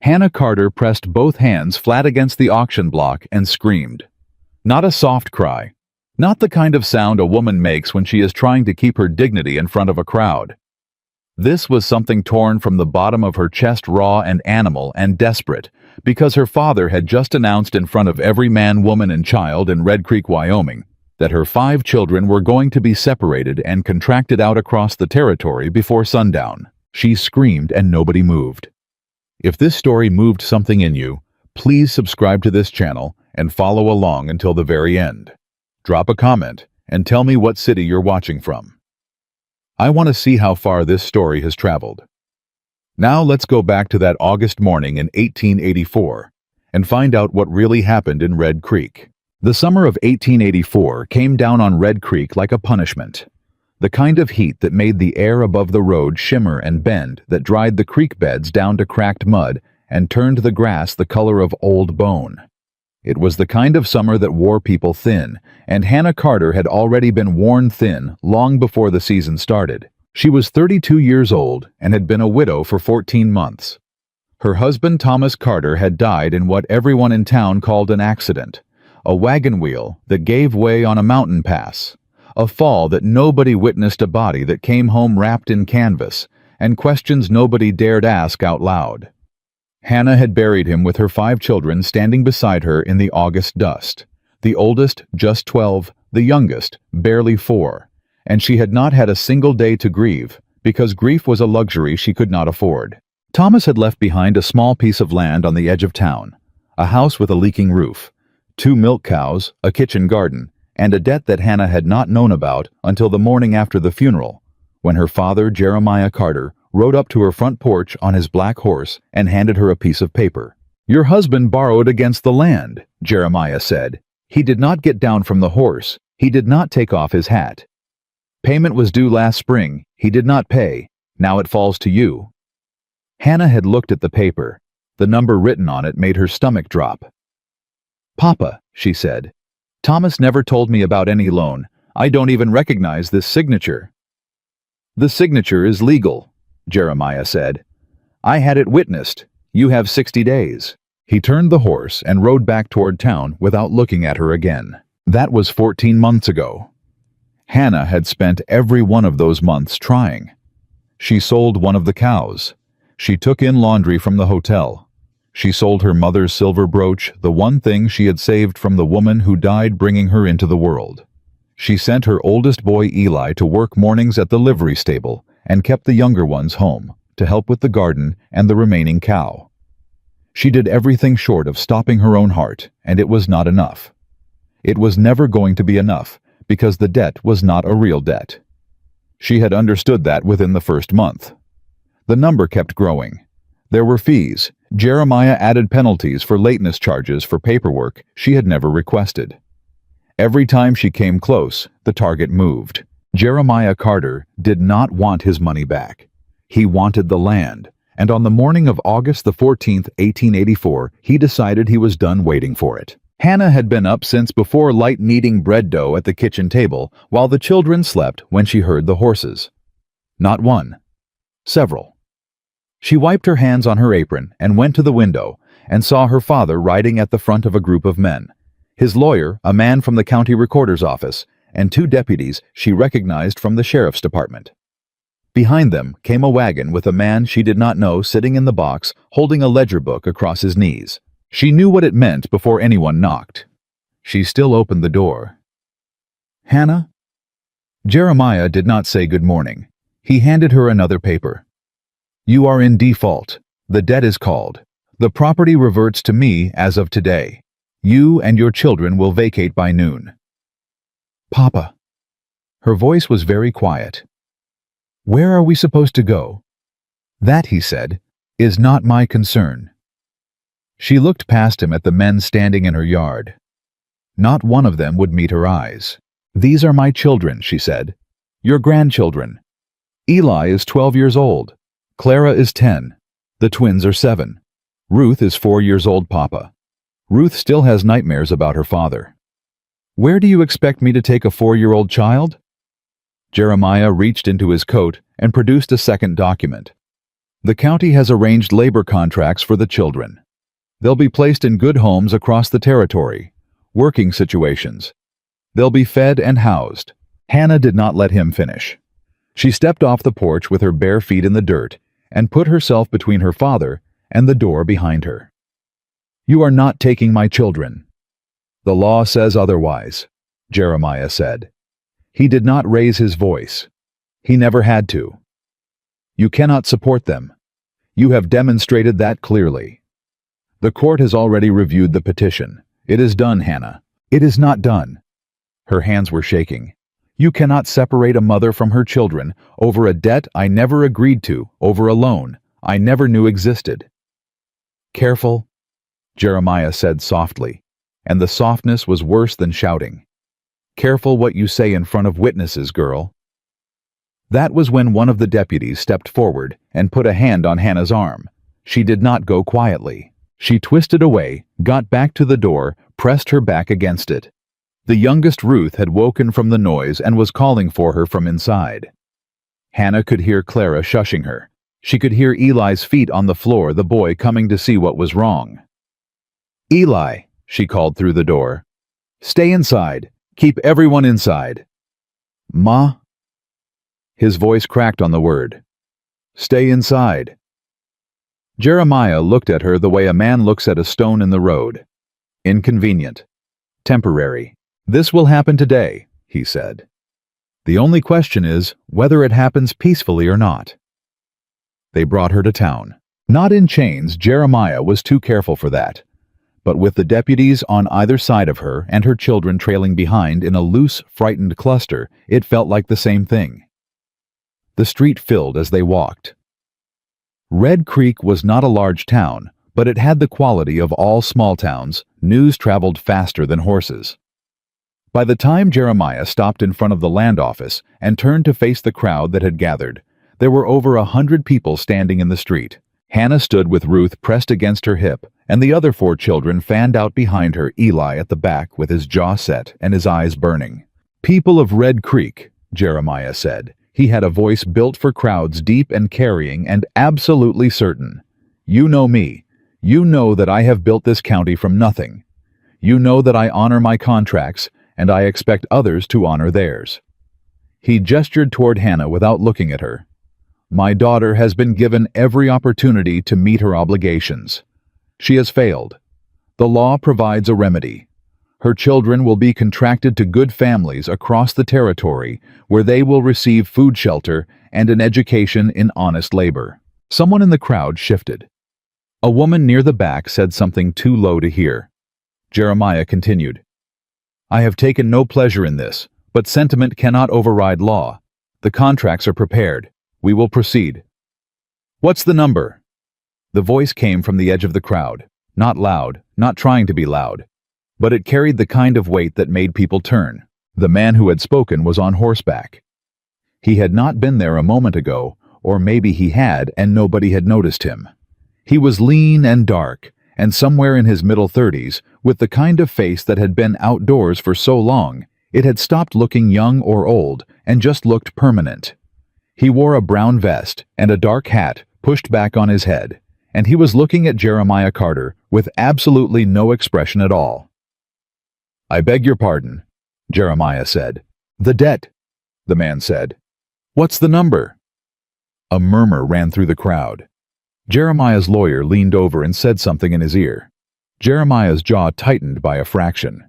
Hannah Carter pressed both hands flat against the auction block and screamed. Not a soft cry. Not the kind of sound a woman makes when she is trying to keep her dignity in front of a crowd. This was something torn from the bottom of her chest, raw and animal and desperate, because her father had just announced in front of every man, woman, and child in Red Creek, Wyoming, that her 5 children were going to be separated and contracted out across the territory before sundown. She screamed and nobody moved. If this story moved something in you, please subscribe to this channel and follow along until the very end. Drop a comment and tell me what city you're watching from. I want to see how far this story has traveled. Now let's go back to that August morning in 1884 and find out what really happened in Red Creek. The summer of 1884 came down on Red Creek like a punishment. The kind of heat that made the air above the road shimmer and bend, that dried the creek beds down to cracked mud and turned the grass the color of old bone. It was the kind of summer that wore people thin, and Hannah Carter had already been worn thin long before the season started. She was 32 years old and had been a widow for 14 months. Her husband Thomas Carter had died in what everyone in town called an accident, a wagon wheel that gave way on a mountain pass. A fall that nobody witnessed, a body that came home wrapped in canvas, and questions nobody dared ask out loud. Hannah had buried him with her 5 children standing beside her in the August dust, the oldest just 12, the youngest barely 4, and she had not had a single day to grieve, because grief was a luxury she could not afford. Thomas had left behind a small piece of land on the edge of town, a house with a leaking roof, 2 milk cows, a kitchen garden, and a debt that Hannah had not known about until the morning after the funeral, when her father, Jeremiah Carter, rode up to her front porch on his black horse and handed her a piece of paper. "Your husband borrowed against the land," Jeremiah said. "He did not get down from the horse. He did not take off his hat. Payment was due last spring. He did not pay. Now it falls to you." Hannah had looked at the paper. The number written on it made her stomach drop. "Papa," she said, "Thomas never told me about any loan. I don't even recognize this signature." "The signature is legal," Jeremiah said. "I had it witnessed. You have 60 days. He turned the horse and rode back toward town without looking at her again. That was 14 months ago. Hannah had spent every one of those months trying. She sold one of the cows. She took in laundry from the hotel. She sold her mother's silver brooch, the one thing she had saved from the woman who died bringing her into the world. She sent her oldest boy Eli to work mornings at the livery stable and kept the younger ones home to help with the garden and the remaining cow. She did everything short of stopping her own heart, and it was not enough. It was never going to be enough because the debt was not a real debt. She had understood that within the first month. The number kept growing. There were fees. Jeremiah added penalties for lateness charges for paperwork she had never requested. Every time she came close, the target moved. Jeremiah Carter did not want his money back. He wanted the land, and on the morning of August the 14th, 1884, he decided he was done waiting for it. Hannah had been up since before light, kneading bread dough at the kitchen table while the children slept when she heard the horses. Not one. Several. She wiped her hands on her apron and went to the window and saw her father riding at the front of a group of men. His lawyer, a man from the county recorder's office, and 2 deputies she recognized from the sheriff's department. Behind them came a wagon with a man she did not know sitting in the box holding a ledger book across his knees. She knew what it meant before anyone knocked. She still opened the door. "Hannah?" Jeremiah did not say good morning. He handed her another paper. "You are in default. The debt is called. The property reverts to me as of today. You and your children will vacate by noon." "Papa." Her voice was very quiet. "Where are we supposed to go?" "That," he said, "is not my concern." She looked past him at the men standing in her yard. Not one of them would meet her eyes. "These are my children," she said. "Your grandchildren. Eli is 12 years old. Clara is 10. The twins are 7. Ruth is 4 years old, Papa. Ruth still has nightmares about her father." "Where do you expect me to take a 4-year-old child?" Jeremiah reached into his coat and produced a second document. The county has arranged labor contracts for the children. They'll be placed in good homes across the territory, working situations. They'll be fed and housed. Hannah did not let him finish. She stepped off the porch with her bare feet in the dirt and put herself between her father and the door behind her. "You are not taking my children." "The law says otherwise," Jeremiah said. He did not raise his voice. He never had to. "You cannot support them. You have demonstrated that clearly. The court has already reviewed the petition. It is done, Hannah. It is not done." Her hands were shaking. "You cannot separate a mother from her children over a debt I never agreed to, over a loan I never knew existed." "Careful," Jeremiah said softly, and the softness was worse than shouting. "Careful what you say in front of witnesses, girl." That was when one of the deputies stepped forward and put a hand on Hannah's arm. She did not go quietly. She twisted away, got back to the door, pressed her back against it. The youngest Ruth had woken from the noise and was calling for her from inside. Hannah could hear Clara shushing her. She could hear Eli's feet on the floor, the boy coming to see what was wrong. "Eli," she called through the door. "Stay inside. Keep everyone inside." "Ma?" His voice cracked on the word. "Stay inside." Jeremiah looked at her the way a man looks at a stone in the road. Inconvenient. Temporary. "This will happen today," he said. "The only question is whether it happens peacefully or not." They brought her to town. Not in chains, Jeremiah was too careful for that. But with the deputies on either side of her and her children trailing behind in a loose, frightened cluster, it felt like the same thing. The street filled as they walked. Red Creek was not a large town, but it had the quality of all small towns. News traveled faster than horses. By the time Jeremiah stopped in front of the land office and turned to face the crowd that had gathered, there were over 100 people standing in the street. Hannah stood with Ruth pressed against her hip, and the other 4 children fanned out behind her, Eli at the back with his jaw set and his eyes burning. "People of Red Creek," Jeremiah said. He had a voice built for crowds deep and carrying and absolutely certain. "You know me. You know that I have built this county from nothing. You know that I honor my contracts, and I expect others to honor theirs." He gestured toward Hannah without looking at her. "My daughter has been given every opportunity to meet her obligations. She has failed. The law provides a remedy. Her children will be contracted to good families across the territory where they will receive food shelter and an education in honest labor." Someone in the crowd shifted. A woman near the back said something too low to hear. Jeremiah continued, "I have taken no pleasure in this, but sentiment cannot override law. The contracts are prepared. We will proceed." "What's the number?" The voice came from the edge of the crowd, not loud, not trying to be loud, but it carried the kind of weight that made people turn. The man who had spoken was on horseback. He had not been there a moment ago, or maybe he had and nobody had noticed him. He was lean and dark, and somewhere in his middle 30s, with the kind of face that had been outdoors for so long, it had stopped looking young or old and just looked permanent. He wore a brown vest and a dark hat pushed back on his head, and he was looking at Jeremiah Carter with absolutely no expression at all. "I beg your pardon," Jeremiah said. "The debt," the man said. "What's the number?" A murmur ran through the crowd. Jeremiah's lawyer leaned over and said something in his ear. Jeremiah's jaw tightened by a fraction.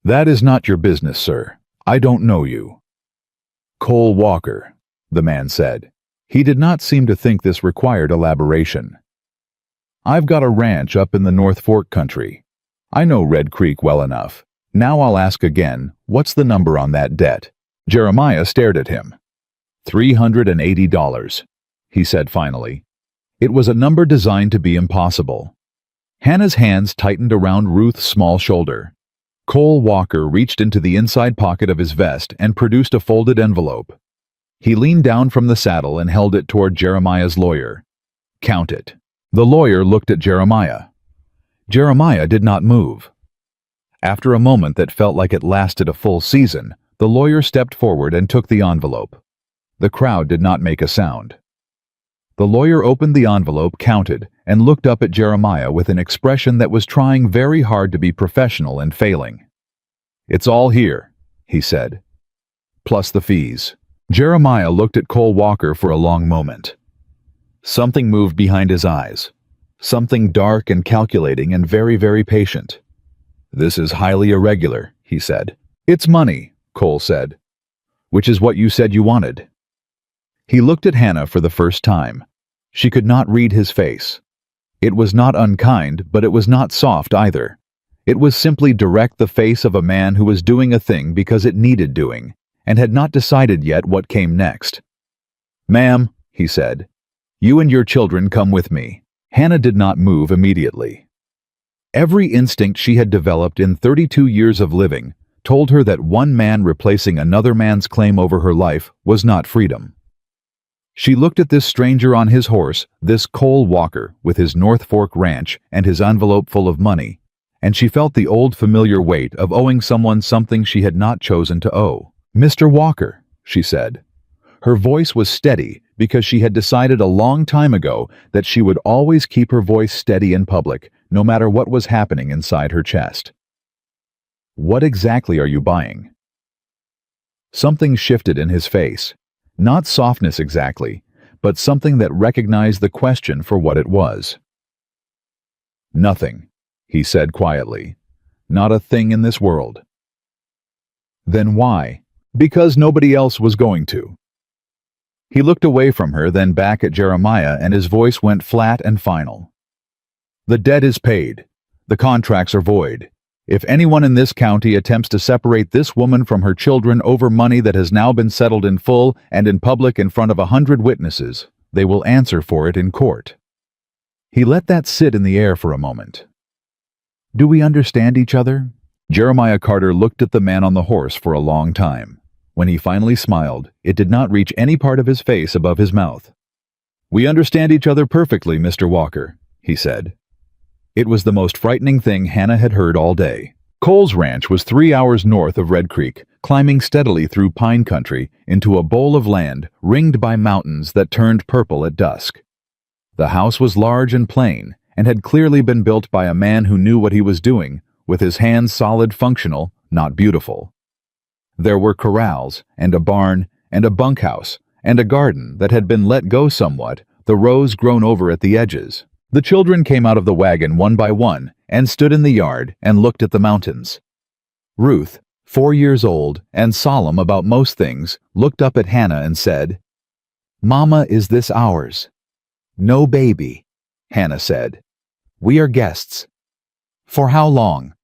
"That is not your business, sir. I don't know you." "Cole Walker," the man said. He did not seem to think this required elaboration. "I've got a ranch up in the North Fork country. I know Red Creek well enough. Now I'll ask again, what's the number on that debt?" Jeremiah stared at him. $380, he said finally. It was a number designed to be impossible. Hannah's hands tightened around Ruth's small shoulder. Cole Walker reached into the inside pocket of his vest and produced a folded envelope. He leaned down from the saddle and held it toward Jeremiah's lawyer. "Count it." The lawyer looked at Jeremiah. Jeremiah did not move. After a moment that felt like it lasted a full season, the lawyer stepped forward and took the envelope. The crowd did not make a sound. The lawyer opened the envelope, counted, and looked up at Jeremiah with an expression that was trying very hard to be professional and failing. "It's all here," he said. "Plus the fees." Jeremiah looked at Cole Walker for a long moment. Something moved behind his eyes. Something dark and calculating and very, very patient. "This is highly irregular," he said. "It's money," Cole said. "Which is what you said you wanted." He looked at Hannah for the first time. She could not read his face. It was not unkind, but it was not soft either. It was simply direct, the face of a man who was doing a thing because it needed doing, and had not decided yet what came next. "Ma'am," he said, "you and your children come with me." Hannah did not move immediately. Every instinct she had developed in 32 years of living told her that one man replacing another man's claim over her life was not freedom. She looked at this stranger on his horse, this Cole Walker, with his North Fork ranch and his envelope full of money, and she felt the old familiar weight of owing someone something she had not chosen to owe. "Mr. Walker," she said. Her voice was steady because she had decided a long time ago that she would always keep her voice steady in public, no matter what was happening inside her chest. "What exactly are you buying?" Something shifted in his face. Not softness exactly, but something that recognized the question for what it was. "Nothing," he said quietly. "Not a thing in this world." "Then why?" "Because nobody else was going to." He looked away from her, then back at Jeremiah, and his voice went flat and final. "The debt is paid. The contracts are void. If anyone in this county attempts to separate this woman from her children over money that has now been settled in full and in public in front of 100 witnesses, they will answer for it in court." He let that sit in the air for a moment. "Do we understand each other?" Jeremiah Carter looked at the man on the horse for a long time. When he finally smiled, it did not reach any part of his face above his mouth. "We understand each other perfectly, Mr. Walker," he said. It was the most frightening thing Hannah had heard all day. Cole's ranch was 3 hours north of Red Creek, climbing steadily through pine country into a bowl of land ringed by mountains that turned purple at dusk. The house was large and plain, and had clearly been built by a man who knew what he was doing, with his hands solid, functional, not beautiful. There were corrals, and a barn, and a bunkhouse, and a garden that had been let go somewhat, the rows grown over at the edges. The children came out of the wagon one by one and stood in the yard and looked at the mountains. Ruth, 4 years old and solemn about most things, looked up at Hannah and said, "Mama, is this ours?" "No, baby," Hannah said. "We are guests." "For how long?"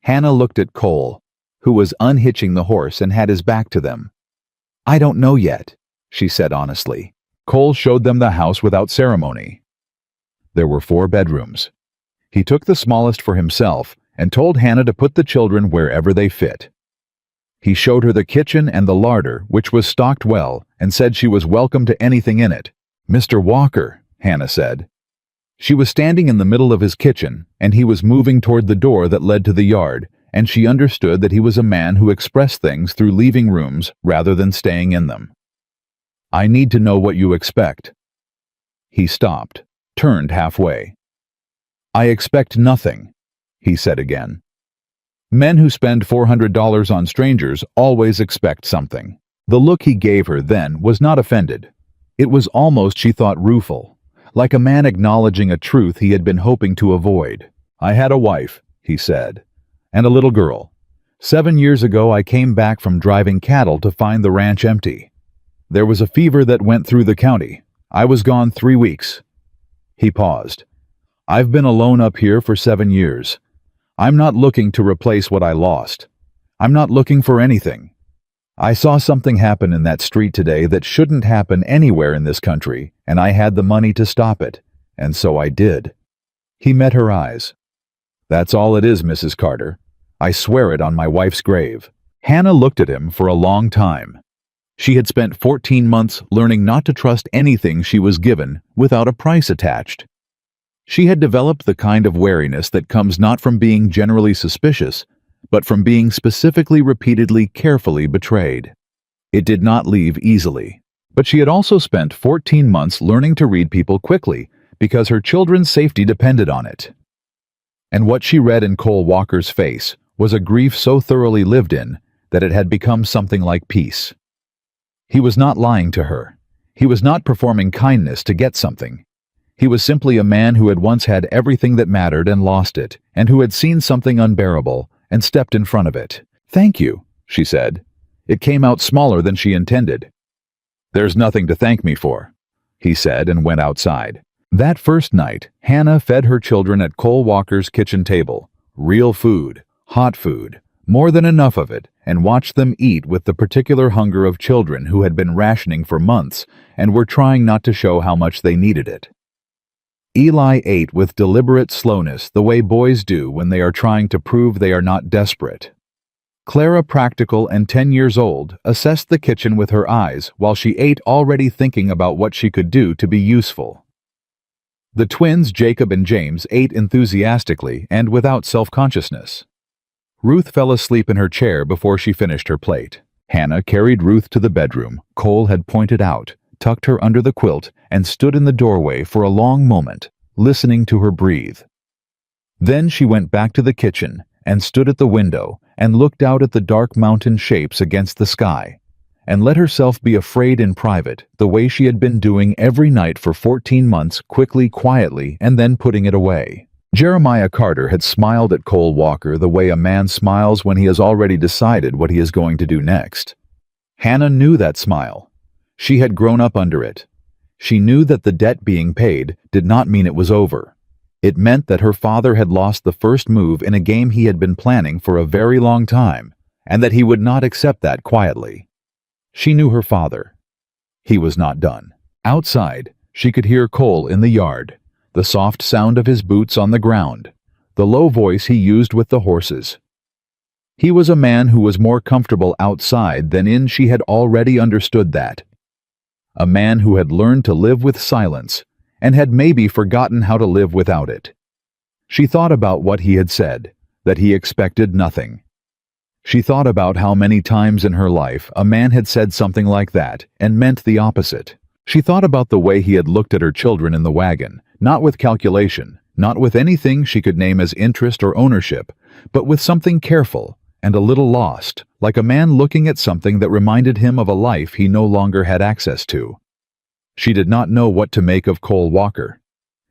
Hannah looked at Cole, who was unhitching the horse and had his back to them. "I don't know yet," she said honestly. Cole showed them the house without ceremony. There were 4 bedrooms. He took the smallest for himself and told Hannah to put the children wherever they fit. He showed her the kitchen and the larder, which was stocked well, and said she was welcome to anything in it. "Mr. Walker," Hannah said. She was standing in the middle of his kitchen, and he was moving toward the door that led to the yard, and she understood that he was a man who expressed things through leaving rooms rather than staying in them. "I need to know what you expect." He stopped, turned halfway. "I expect nothing," he said again. Men who spend $400 on strangers always expect something. The look he gave her then was not offended. It was almost, she thought, rueful, like a man acknowledging a truth he had been hoping to avoid. "I had a wife," he said, "and a little girl. 7 years ago I came back from driving cattle to find the ranch empty. There was a fever that went through the county. I was gone 3 weeks. He paused. "I've been alone up here for 7 years. I'm not looking to replace what I lost. I'm not looking for anything. I saw something happen in that street today that shouldn't happen anywhere in this country, and I had the money to stop it, and so I did." He met her eyes. "That's all it is, Mrs. Carter. I swear it on my wife's grave." Hannah looked at him for a long time. She had spent 14 months learning not to trust anything she was given without a price attached. She had developed the kind of wariness that comes not from being generally suspicious, but from being specifically, repeatedly, carefully betrayed. It did not leave easily. But she had also spent 14 months learning to read people quickly because her children's safety depended on it. And what she read in Cole Walker's face was a grief so thoroughly lived in that it had become something like peace. He was not lying to her. He was not performing kindness to get something. He was simply a man who had once had everything that mattered and lost it, and who had seen something unbearable and stepped in front of it. "Thank you," she said. It came out smaller than she intended. "There's nothing to thank me for," he said and went outside. That first night, Hannah fed her children at Cole Walker's kitchen table. Real food, hot food, more than enough of it, and watched them eat with the particular hunger of children who had been rationing for months and were trying not to show how much they needed it. Eli ate with deliberate slowness the way boys do when they are trying to prove they are not desperate. Clara, practical and 10 years old, assessed the kitchen with her eyes while she ate, already thinking about what she could do to be useful. The twins, Jacob and James, ate enthusiastically and without self-consciousness. Ruth fell asleep in her chair before she finished her plate. Hannah carried Ruth to the bedroom Cole had pointed out, tucked her under the quilt, and stood in the doorway for a long moment, listening to her breathe. Then she went back to the kitchen and stood at the window and looked out at the dark mountain shapes against the sky, and let herself be afraid in private, the way she had been doing every night for 14 months, quickly, quietly, and then putting it away. Jeremiah Carter had smiled at Cole Walker the way a man smiles when he has already decided what he is going to do next. Hannah knew that smile. She had grown up under it. She knew that the debt being paid did not mean it was over. It meant that her father had lost the first move in a game he had been planning for a very long time, and that he would not accept that quietly. She knew her father. He was not done. Outside, she could hear Cole in the yard, the soft sound of his boots on the ground, the low voice he used with the horses. He was a man who was more comfortable outside than in. She had already understood that. A man who had learned to live with silence, and had maybe forgotten how to live without it. She thought about what he had said, that he expected nothing. She thought about how many times in her life a man had said something like that and meant the opposite. She thought about the way he had looked at her children in the wagon, not with calculation, not with anything she could name as interest or ownership, but with something careful and a little lost, like a man looking at something that reminded him of a life he no longer had access to. She did not know what to make of Cole Walker.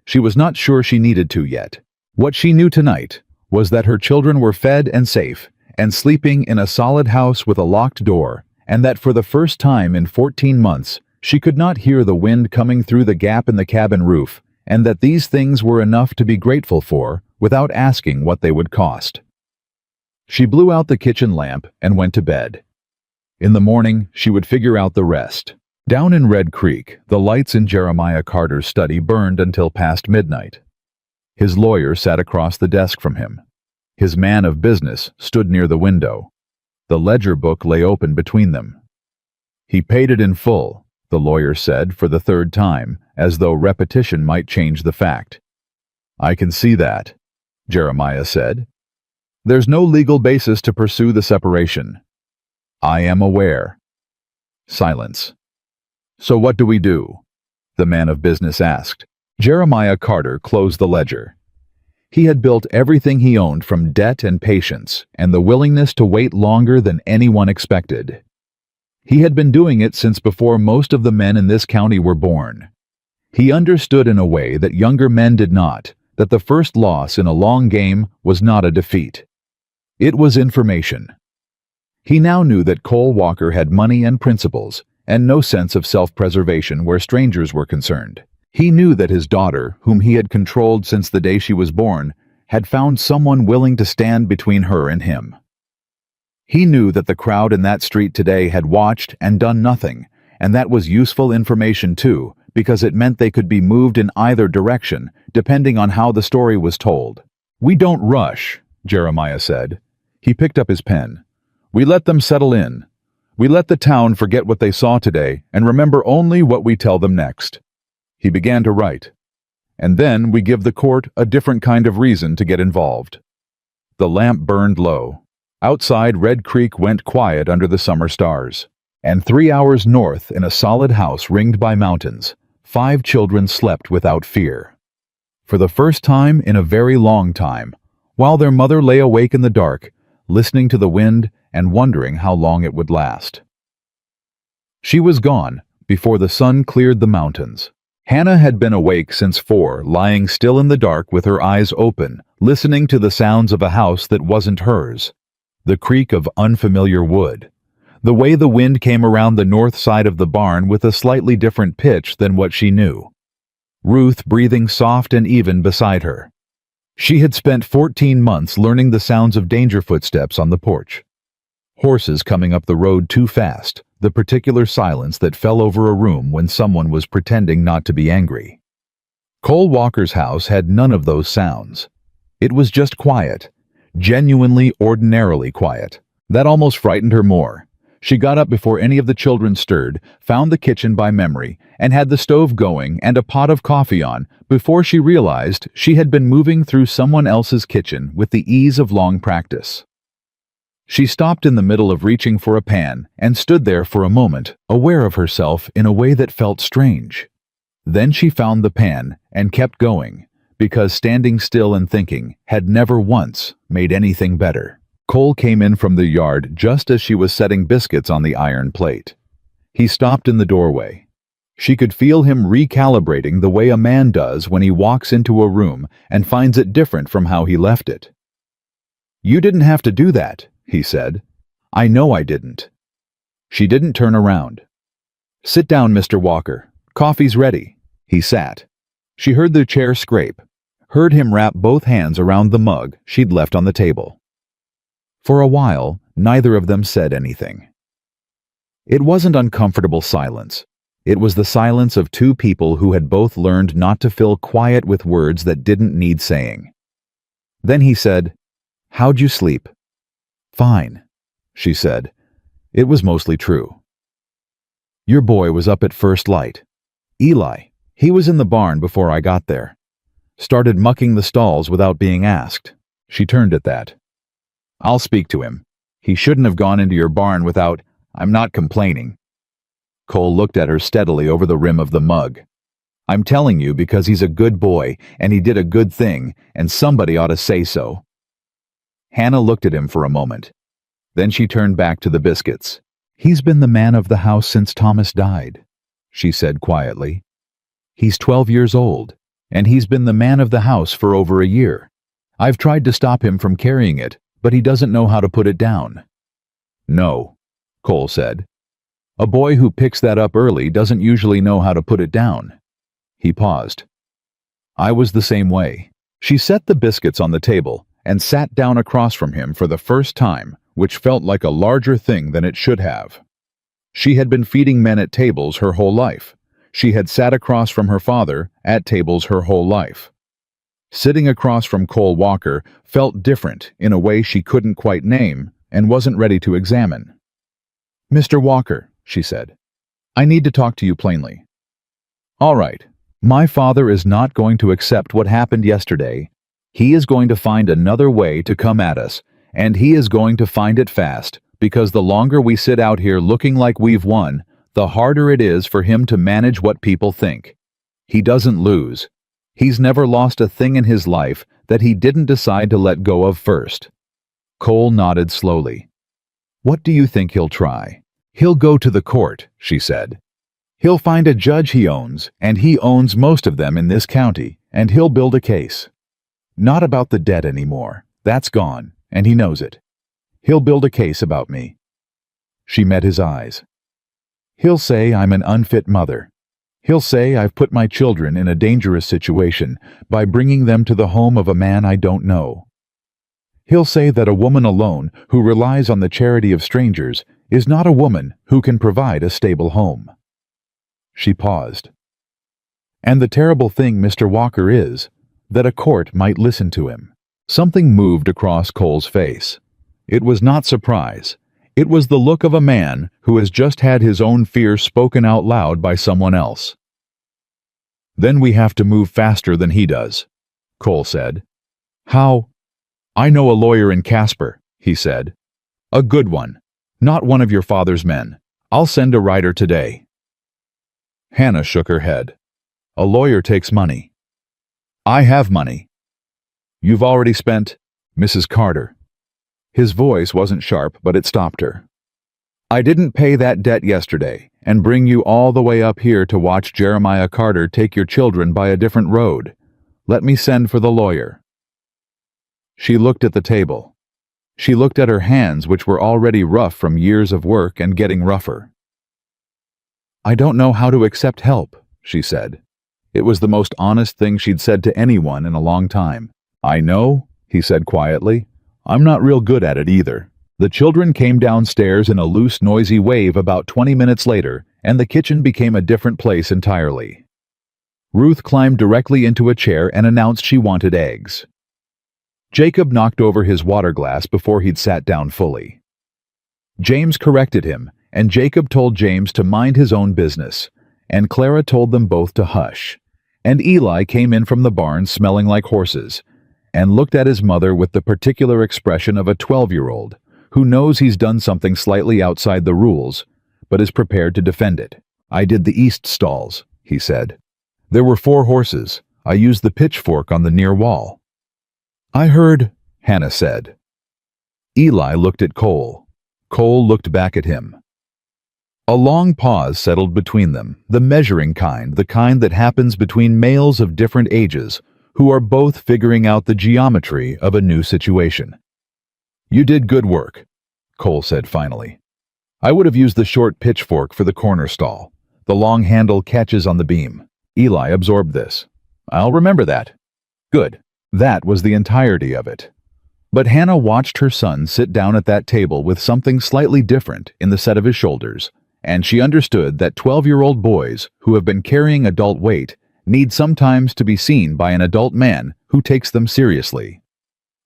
She was not sure she needed to yet. What she knew tonight was that her children were fed and safe, and sleeping in a solid house with a locked door, and that for the first time in 14 months, she could not hear the wind coming through the gap in the cabin roof, and that these things were enough to be grateful for without asking what they would cost. She blew out the kitchen lamp and went to bed. In the morning, she would figure out the rest. Down in Red Creek, the lights in Jeremiah Carter's study burned until past midnight. His lawyer sat across the desk from him. His man of business stood near the window. The ledger book lay open between them. "He paid it in full," the lawyer said for the third time, as though repetition might change the fact. "I can see that," Jeremiah said. "There's no legal basis to pursue the separation." "I am aware." Silence. "So what do we do?" the man of business asked. Jeremiah Carter closed the ledger. He had built everything he owned from debt and patience, and the willingness to wait longer than anyone expected. He had been doing it since before most of the men in this county were born. He understood in a way that younger men did not, that the first loss in a long game was not a defeat. It was information. He now knew that Cole Walker had money and principles, and no sense of self-preservation where strangers were concerned. He knew that his daughter, whom he had controlled since the day she was born, had found someone willing to stand between her and him. He knew that the crowd in that street today had watched and done nothing, and that was useful information too, because it meant they could be moved in either direction, depending on how the story was told. "We don't rush," Jeremiah said. He picked up his pen. "We let them settle in. We let the town forget what they saw today and remember only what we tell them next." He began to write. "And then we give the court a different kind of reason to get involved." The lamp burned low. Outside, Red Creek went quiet under the summer stars. And 3 hours north, in a solid house ringed by mountains, 5 children slept without fear. For the first time in a very long time, while their mother lay awake in the dark, listening to the wind and wondering how long it would last. She was gone before the sun cleared the mountains. Hannah had been awake since 4, lying still in the dark with her eyes open, listening to the sounds of a house that wasn't hers, the creak of unfamiliar wood, the way the wind came around the north side of the barn with a slightly different pitch than what she knew. Ruth breathing soft and even beside her. She had spent 14 months learning the sounds of danger footsteps on the porch. Horses coming up the road too fast, the particular silence that fell over a room when someone was pretending not to be angry. Cole Walker's house had none of those sounds. It was just quiet, genuinely, ordinarily quiet. That almost frightened her more. She got up before any of the children stirred, found the kitchen by memory, and had the stove going and a pot of coffee on before she realized she had been moving through someone else's kitchen with the ease of long practice. She stopped in the middle of reaching for a pan and stood there for a moment, aware of herself in a way that felt strange. Then she found the pan and kept going, because standing still and thinking had never once made anything better. Cole came in from the yard just as she was setting biscuits on the iron plate. He stopped in the doorway. She could feel him recalibrating the way a man does when he walks into a room and finds it different from how he left it. "You didn't have to do that," he said. "I know I didn't." She didn't turn around. "Sit down, Mr. Walker. Coffee's ready." He sat. She heard the chair scrape, heard him wrap both hands around the mug she'd left on the table. For a while, neither of them said anything. It wasn't uncomfortable silence. It was the silence of two people who had both learned not to fill quiet with words that didn't need saying. Then he said, "How'd you sleep?" "Fine," she said. It was mostly true. "Your boy was up at first light. Eli, he was in the barn before I got there. Started mucking the stalls without being asked." She turned at that. "I'll speak to him. He shouldn't have gone into your barn without— I'm not complaining." Cole looked at her steadily over the rim of the mug. "I'm telling you because he's a good boy, and he did a good thing, and somebody ought to say so." Hannah looked at him for a moment. Then she turned back to the biscuits. "He's been the man of the house since Thomas died," she said quietly. "He's 12 years old, and he's been the man of the house for over a year. I've tried to stop him from carrying it, but he doesn't know how to put it down." "No," Cole said. "A boy who picks that up early doesn't usually know how to put it down." He paused. "I was the same way." She set the biscuits on the table and sat down across from him for the first time, which felt like a larger thing than it should have. She had been feeding men at tables her whole life. She had sat across from her father at tables her whole life. Sitting across from Cole Walker felt different in a way she couldn't quite name and wasn't ready to examine. "Mr. Walker," she said, "I need to talk to you plainly." "All right. My father is not going to accept what happened yesterday. He is going to find another way to come at us, and he is going to find it fast, because the longer we sit out here looking like we've won, the harder it is for him to manage what people think. He doesn't lose. He's never lost a thing in his life that he didn't decide to let go of first." Cole nodded slowly. "What do you think he'll try?" "He'll go to the court," she said. "He'll find a judge he owns, and he owns most of them in this county, and he'll build a case. Not about the debt anymore. That's gone, and he knows it. He'll build a case about me." She met his eyes. "He'll say I'm an unfit mother. He'll say I've put my children in a dangerous situation by bringing them to the home of a man I don't know. He'll say that a woman alone who relies on the charity of strangers is not a woman who can provide a stable home." She paused. "And the terrible thing, Mr. Walker, is that a court might listen to him." Something moved across Cole's face. It was not surprise. It was the look of a man who has just had his own fears spoken out loud by someone else. "Then we have to move faster than he does," Cole said. "How?" "I know a lawyer in Casper," he said. "A good one. Not one of your father's men. I'll send a writer today. Hannah shook her head. A lawyer takes money. I have money. You've already spent, Mrs. Carter. His voice wasn't sharp, but it stopped her. I didn't pay that debt yesterday and bring you all the way up here to watch Jeremiah Carter take your children by a different road. Let me send for the lawyer. She looked at the table. She looked at her hands, which were already rough from years of work and getting rougher. I don't know how to accept help, she said. It was the most honest thing she'd said to anyone in a long time. I know, he said quietly. I'm not real good at it either. The children came downstairs in a loose, noisy wave about 20 minutes later, and the kitchen became a different place entirely. Ruth climbed directly into a chair and announced she wanted eggs. Jacob knocked over his water glass before he'd sat down fully. James corrected him, and Jacob told James to mind his own business, and Clara told them both to hush. And Eli came in from the barn smelling like horses, and looked at his mother with the particular expression of a 12-year-old who knows he's done something slightly outside the rules, but is prepared to defend it. I did the east stalls, he said. There were 4 horses. I used the pitchfork on the near wall. I heard, Hannah said. Eli looked at Cole. Cole looked back at him. A long pause settled between them, the measuring kind, the kind that happens between males of different ages who are both figuring out the geometry of a new situation. You did good work, Cole said finally. I would have used the short pitchfork for the corner stall. The long handle catches on the beam. Eli absorbed this. I'll remember that. Good. That was the entirety of it. But Hannah watched her son sit down at that table with something slightly different in the set of his shoulders, and she understood that 12-year-old boys who have been carrying adult weight need sometimes to be seen by an adult man who takes them seriously.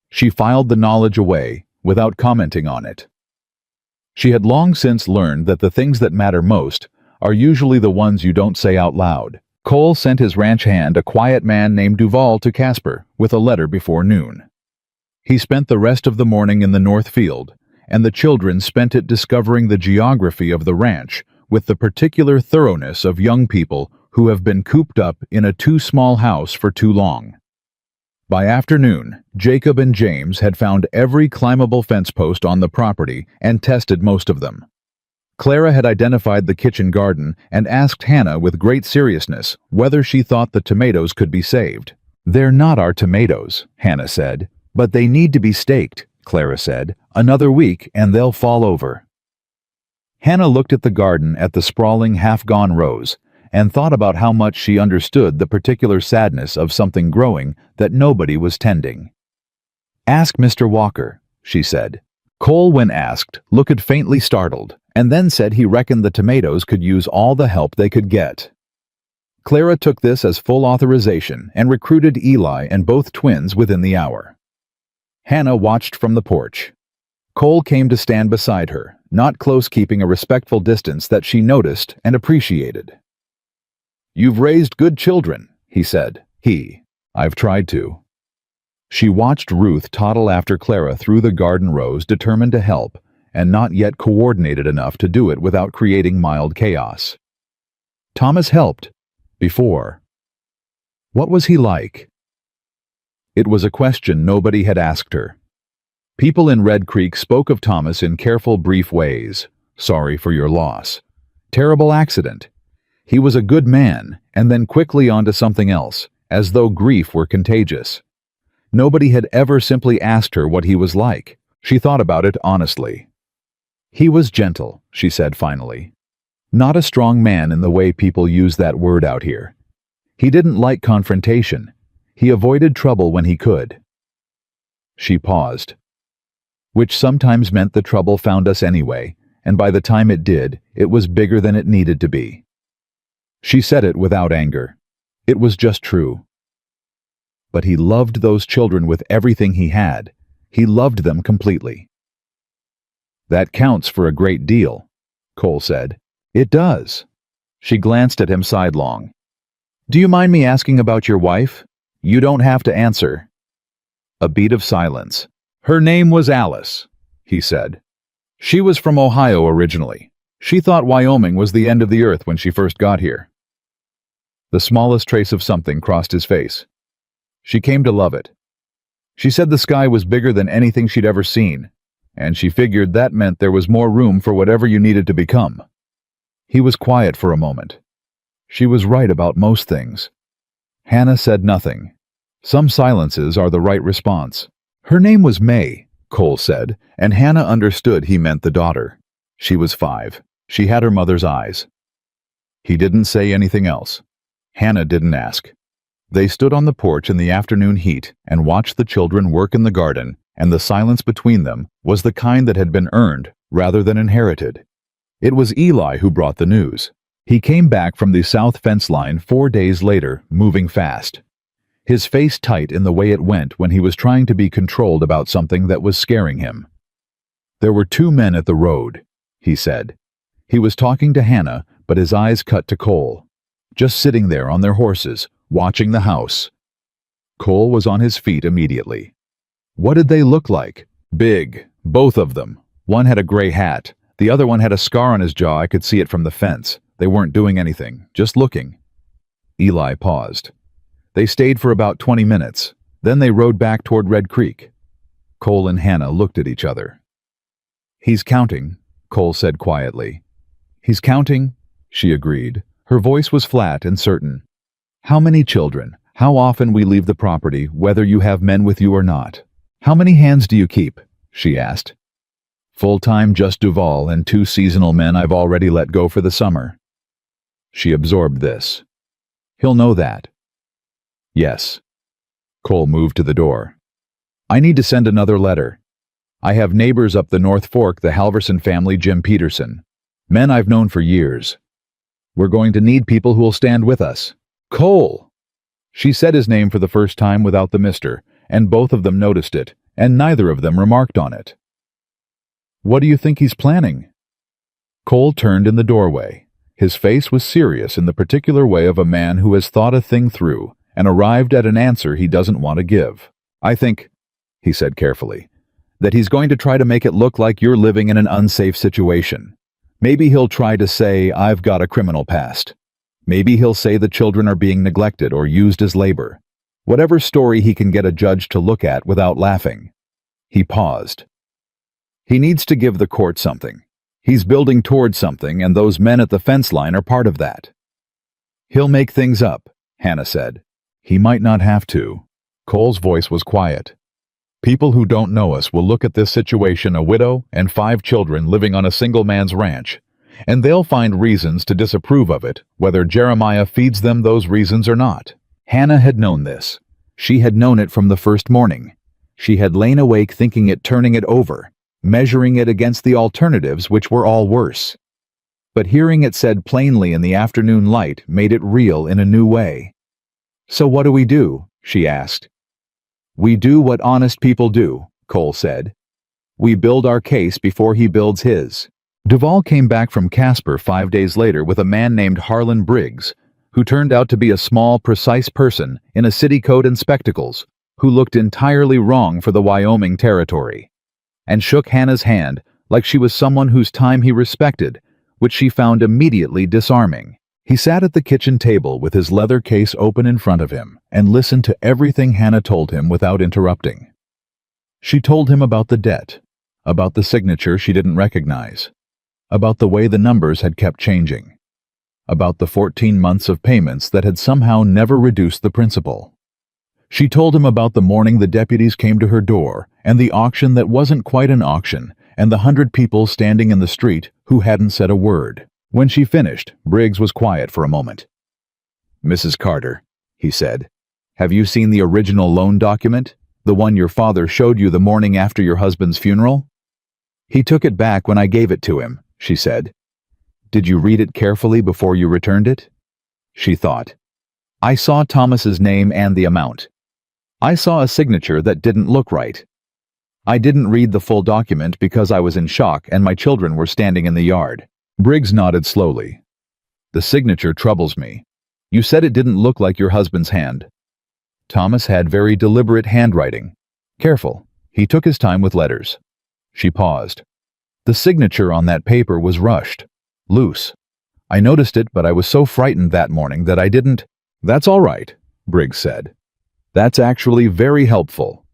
She filed the knowledge away without commenting on it. She had long since learned that the things that matter most are usually the ones you don't say out loud. Cole sent his ranch hand, a quiet man named Duval, to Casper with a letter before noon. He spent the rest of the morning in the north field, and the children spent it discovering the geography of the ranch with the particular thoroughness of young people who have been cooped up in a too small house for too long. By afternoon, Jacob and James had found every climbable fence post on the property and tested most of them. Clara had identified the kitchen garden and asked Hannah with great seriousness whether she thought the tomatoes could be saved. They're not our tomatoes, Hannah said, but they need to be staked, Clara said. Another week and they'll fall over. Hannah looked at the garden, at the sprawling half-gone rows, and thought about how much she understood the particular sadness of something growing that nobody was tending. Ask Mr. Walker, she said. Cole, when asked, looked faintly startled, and then said he reckoned the tomatoes could use all the help they could get. Clara took this as full authorization and recruited Eli and both twins within the hour. Hannah watched from the porch. Cole came to stand beside her, not close, keeping a respectful distance that she noticed and appreciated. You've raised good children, he said. I've tried to. She watched Ruth toddle after Clara through the garden rows, determined to help, and not yet coordinated enough to do it without creating mild chaos. Thomas helped. Before. What was he like? It was a question nobody had asked her. People in Red Creek spoke of Thomas in careful, brief ways. Sorry for your loss. Terrible accident. He was a good man, and then quickly on to something else, as though grief were contagious. Nobody had ever simply asked her what he was like. She thought about it honestly. He was gentle, she said finally. Not a strong man in the way people use that word out here. He didn't like confrontation. He avoided trouble when he could. She paused. Which sometimes meant the trouble found us anyway, and by the time it did, it was bigger than it needed to be. She said it without anger. It was just true. But he loved those children with everything he had. He loved them completely. That counts for a great deal, Cole said. It does. She glanced at him sidelong. Do you mind me asking about your wife? You don't have to answer. A beat of silence. Her name was Alice, he said. She was from Ohio originally. She thought Wyoming was the end of the earth when she first got here. The smallest trace of something crossed his face. She came to love it. She said the sky was bigger than anything she'd ever seen, and she figured that meant there was more room for whatever you needed to become. He was quiet for a moment. She was right about most things. Hannah said nothing. Some silences are the right response. Her name was May, Cole said, and Hannah understood he meant the daughter. She was 5. She had her mother's eyes. He didn't say anything else. Hannah didn't ask. They stood on the porch in the afternoon heat and watched the children work in the garden, and the silence between them was the kind that had been earned rather than inherited. It was Eli who brought the news. He came back from the south fence line 4 days later, moving fast. His face tight in the way it went when he was trying to be controlled about something that was scaring him. There were 2 men at the road, he said. He was talking to Hannah, but his eyes cut to Cole. Just sitting there on their horses, watching the house. Cole was on his feet immediately. What did they look like? Big, both of them. One had a gray hat. The other one had a scar on his jaw. I could see it from the fence. They weren't doing anything, just looking. Eli paused. They stayed for about 20 minutes. Then they rode back toward Red Creek. Cole and Hannah looked at each other. He's counting, Cole said quietly. He's counting, she agreed. Her voice was flat and certain. How many children? How often we leave the property, whether you have men with you or not? How many hands do you keep? She asked. Full-time just Duval and 2 seasonal men I've already let go for the summer. She absorbed this. He'll know that. Yes. Cole moved to the door. I need to send another letter. I have neighbors up the North Fork, the Halverson family, Jim Peterson. Men I've known for years. We're going to need people who'll stand with us. Cole! She said his name for the first time without the mister, and both of them noticed it, and neither of them remarked on it. What do you think he's planning? Cole turned in the doorway. His face was serious in the particular way of a man who has thought a thing through and arrived at an answer he doesn't want to give. I think, he said carefully, that he's going to try to make it look like you're living in an unsafe situation. Maybe he'll try to say, I've got a criminal past. Maybe he'll say the children are being neglected or used as labor. Whatever story he can get a judge to look at without laughing. He paused. He needs to give the court something. He's building toward something, and those men at the fence line are part of that. He'll make things up, Hannah said. He might not have to. Cole's voice was quiet. People who don't know us will look at this situation, a widow and 5 children living on a single man's ranch, and they'll find reasons to disapprove of it, whether Jeremiah feeds them those reasons or not. Hannah had known this. She had known it from the first morning. She had lain awake thinking it, turning it over, measuring it against the alternatives, which were all worse. But hearing it said plainly in the afternoon light made it real in a new way. So what do we do? She asked. We do what honest people do, Cole said. We build our case before he builds his. Duval came back from Casper 5 days later with a man named Harlan Briggs, who turned out to be a small, precise person in a city coat and spectacles, who looked entirely wrong for the Wyoming territory, and shook Hannah's hand like she was someone whose time he respected, which she found immediately disarming. He sat at the kitchen table with his leather case open in front of him and listened to everything Hannah told him without interrupting. She told him about the debt, about the signature she didn't recognize, about the way the numbers had kept changing, about the 14 months of payments that had somehow never reduced the principal. She told him about the morning the deputies came to her door and the auction that wasn't quite an auction and the 100 people standing in the street who hadn't said a word. When she finished, Briggs was quiet for a moment. Mrs. Carter, he said, have you seen the original loan document? The one your father showed you the morning after your husband's funeral? He took it back when I gave it to him, she said. Did you read it carefully before you returned it? She thought. I saw Thomas's name and the amount. I saw a signature that didn't look right. I didn't read the full document because I was in shock and my children were standing in the yard. Briggs nodded slowly. The signature troubles me. You said it didn't look like your husband's hand. Thomas had very deliberate handwriting. Careful. He took his time with letters. She paused. The signature on that paper was rushed. Loose. I noticed it, but I was so frightened that morning that I didn't. That's all right, Briggs said. That's actually very helpful.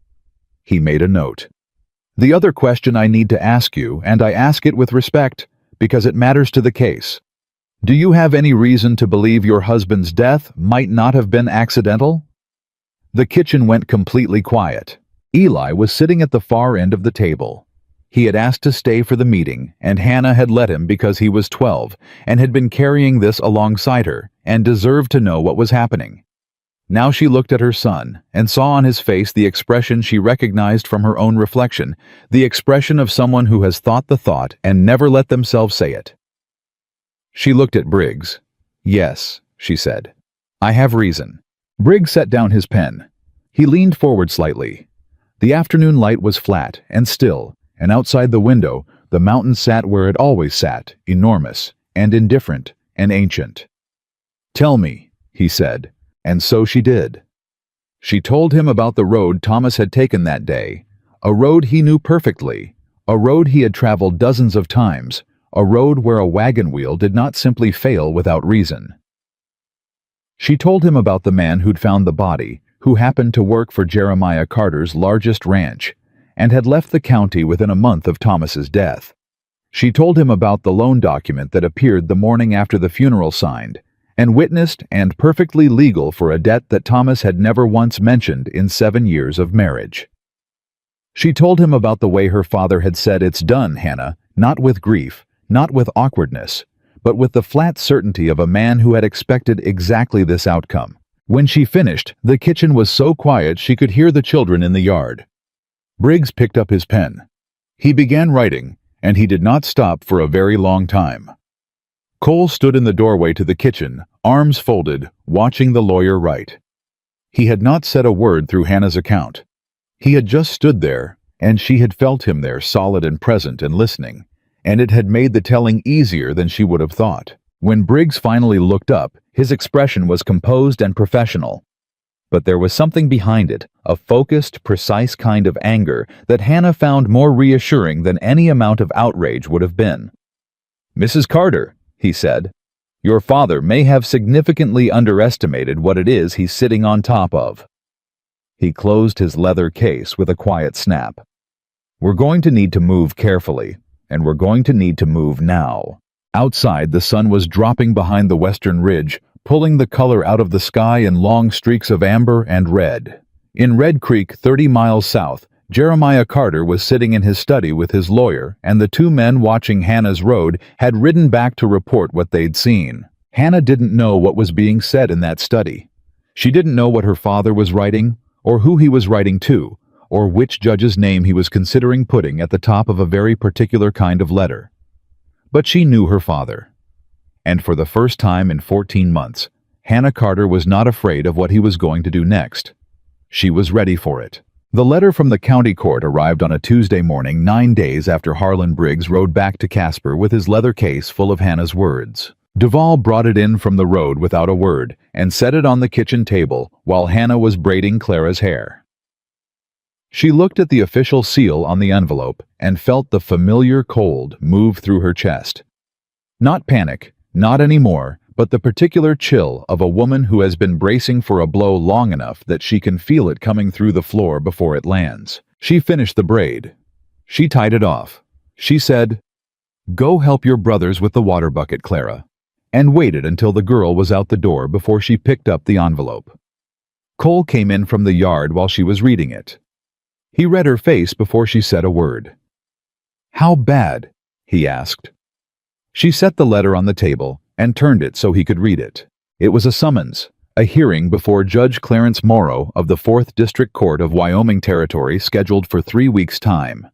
He made a note. The other question I need to ask you, and I ask it with respect, because it matters to the case. Do you have any reason to believe your husband's death might not have been accidental? The kitchen went completely quiet. Eli was sitting at the far end of the table. He had asked to stay for the meeting, and Hannah had let him because he was 12 and had been carrying this alongside her and deserved to know what was happening. Now she looked at her son and saw on his face the expression she recognized from her own reflection, the expression of someone who has thought the thought and never let themselves say it. She looked at Briggs. Yes, she said. I have reason. Briggs set down his pen. He leaned forward slightly. The afternoon light was flat and still, and outside the window, the mountain sat where it always sat, enormous and indifferent and ancient. Tell me, he said, and so she did. She told him about the road Thomas had taken that day, a road he knew perfectly, a road he had traveled dozens of times, a road where a wagon wheel did not simply fail without reason. She told him about the man who'd found the body, who happened to work for Jeremiah Carter's largest ranch, and had left the county within a month of Thomas's death. She told him about the loan document that appeared the morning after the funeral signed, and witnessed and perfectly legal for a debt that Thomas had never once mentioned in 7 years of marriage. She told him about the way her father had said, "It's done, Hannah," not with grief, not with awkwardness, but with the flat certainty of a man who had expected exactly this outcome. When she finished, the kitchen was so quiet she could hear the children in the yard. Briggs picked up his pen. He began writing, and he did not stop for a very long time. Cole stood in the doorway to the kitchen, arms folded, watching the lawyer write. He had not said a word through Hannah's account. He had just stood there, and she had felt him there solid and present and listening, and it had made the telling easier than she would have thought. When Briggs finally looked up, his expression was composed and professional. But there was something behind it, a focused, precise kind of anger that Hannah found more reassuring than any amount of outrage would have been. "Mrs. Carter," he said, "your father may have significantly underestimated what it is he's sitting on top of." He closed his leather case with a quiet snap. "We're going to need to move carefully, and we're going to need to move now." Outside, the sun was dropping behind the western ridge, pulling the color out of the sky in long streaks of amber and red. In Red Creek, 30 miles south, Jeremiah Carter was sitting in his study with his lawyer, and the two men watching Hannah's road had ridden back to report what they'd seen. Hannah didn't know what was being said in that study. She didn't know what her father was writing, or who he was writing to, or which judge's name he was considering putting at the top of a very particular kind of letter. But she knew her father. And for the first time in 14 months, Hannah Carter was not afraid of what he was going to do next. She was ready for it. The letter from the county court arrived on a Tuesday morning, 9 days after Harlan Briggs rode back to Casper with his leather case full of Hannah's words. Duval brought it in from the road without a word and set it on the kitchen table while Hannah was braiding Clara's hair. She looked at the official seal on the envelope and felt the familiar cold move through her chest. Not panic, not anymore, but the particular chill of a woman who has been bracing for a blow long enough that she can feel it coming through the floor before it lands. She finished the braid. She tied it off. She said, "Go help your brothers with the water bucket, Clara," and waited until the girl was out the door before she picked up the envelope. Cole came in from the yard while she was reading it. He read her face before she said a word. "How bad?" he asked. She set the letter on the table and turned it so he could read it. It was a summons, a hearing before Judge Clarence Morrow of the 4th District Court of Wyoming Territory scheduled for 3 weeks' time.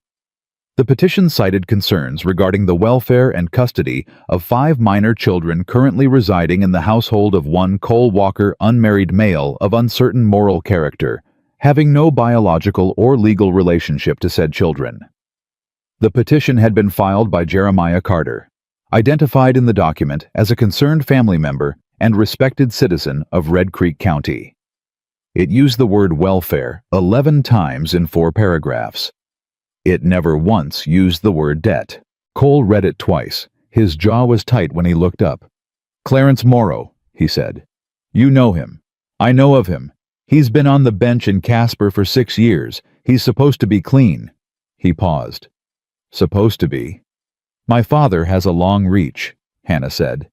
The petition cited concerns regarding the welfare and custody of 5 minor children currently residing in the household of one Cole Walker unmarried male of uncertain moral character, having no biological or legal relationship to said children. The petition had been filed by Jeremiah Carter, identified in the document as a concerned family member and respected citizen of Red Creek County. It used the word welfare 11 times in 4 paragraphs. It never once used the word debt. Cole read it twice, His jaw was tight when he looked up. "Clarence Morrow," he said. "You know him. I know of him. He's been on the bench in Casper for 6 years. He's supposed to be clean." He paused. "Supposed to be?" "My father has a long reach," Hannah said.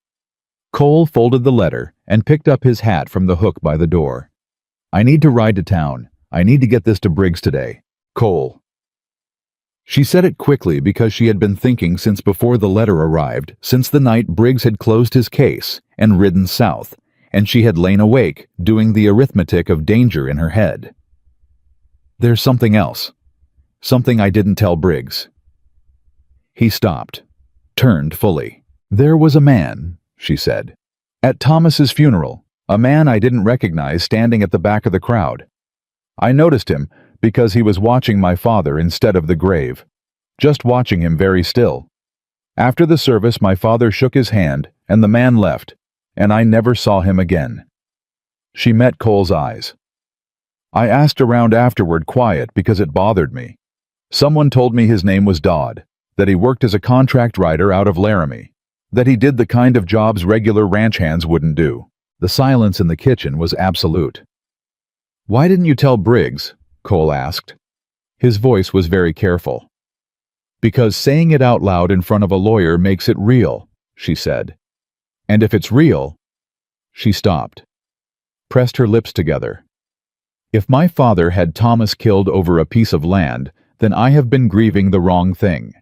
Cole folded the letter and picked up his hat from the hook by the door. "I need to ride to town. I need to get this to Briggs today. Cole." She said it quickly because she had been thinking since before the letter arrived, since the night Briggs had closed his case and ridden south, and she had lain awake, doing the arithmetic of danger in her head. "There's something else. Something I didn't tell Briggs." He stopped, turned fully. "There was a man," she said, "at Thomas's funeral, a man I didn't recognize standing at the back of the crowd. I noticed him because he was watching my father instead of the grave, just watching him very still. After the service, my father shook his hand, and the man left, and I never saw him again." She met Cole's eyes. "I asked around afterward quiet because it bothered me. Someone told me his name was Dodd, that he worked as a contract writer out of Laramie, that he did the kind of jobs regular ranch hands wouldn't do." The silence in the kitchen was absolute. "Why didn't you tell Briggs?" Cole asked. His voice was very careful. "Because saying it out loud in front of a lawyer makes it real," she said. "And if it's real—" She stopped, pressed her lips together. "If my father had Thomas killed over a piece of land, then I have been grieving the wrong thing.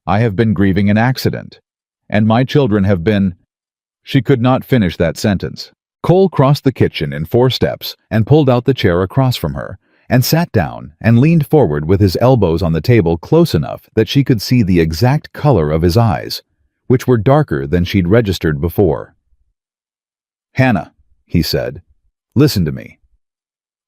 I have been grieving an accident. And my children have been—" She could not finish that sentence. Cole crossed the kitchen in 4 steps and pulled out the chair across from her, and sat down and leaned forward with his elbows on the table close enough that she could see the exact color of his eyes, which were darker than she'd registered before. "Hannah," he said, "listen to me.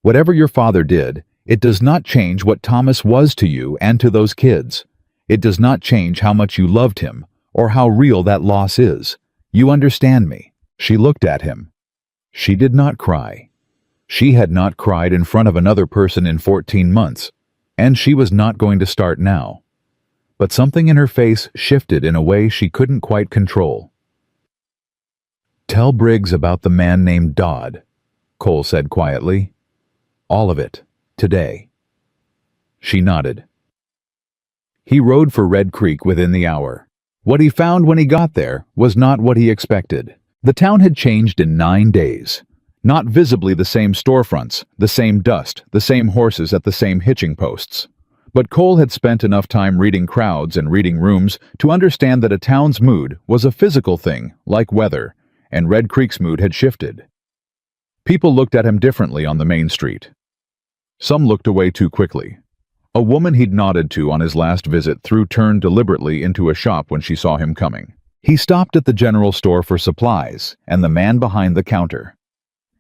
Whatever your father did, it does not change what Thomas was to you and to those kids. It does not change how much you loved him, or how real that loss is. You understand me?" She looked at him. She did not cry. She had not cried in front of another person in 14 months, and she was not going to start now. But something in her face shifted in a way she couldn't quite control. "Tell Briggs about the man named Dodd," Cole said quietly. "All of it, today." She nodded. He rode for Red Creek within the hour. What he found when he got there was not what he expected. The town had changed in 9 days. Not visibly the same storefronts, the same dust, the same horses at the same hitching posts. But Cole had spent enough time reading crowds and reading rooms to understand that a town's mood was a physical thing, like weather, and Red Creek's mood had shifted. People looked at him differently on the main street. Some looked away too quickly. A woman he'd nodded to on his last visit turned deliberately into a shop when she saw him coming. He stopped at the general store for supplies, and the man behind the counter.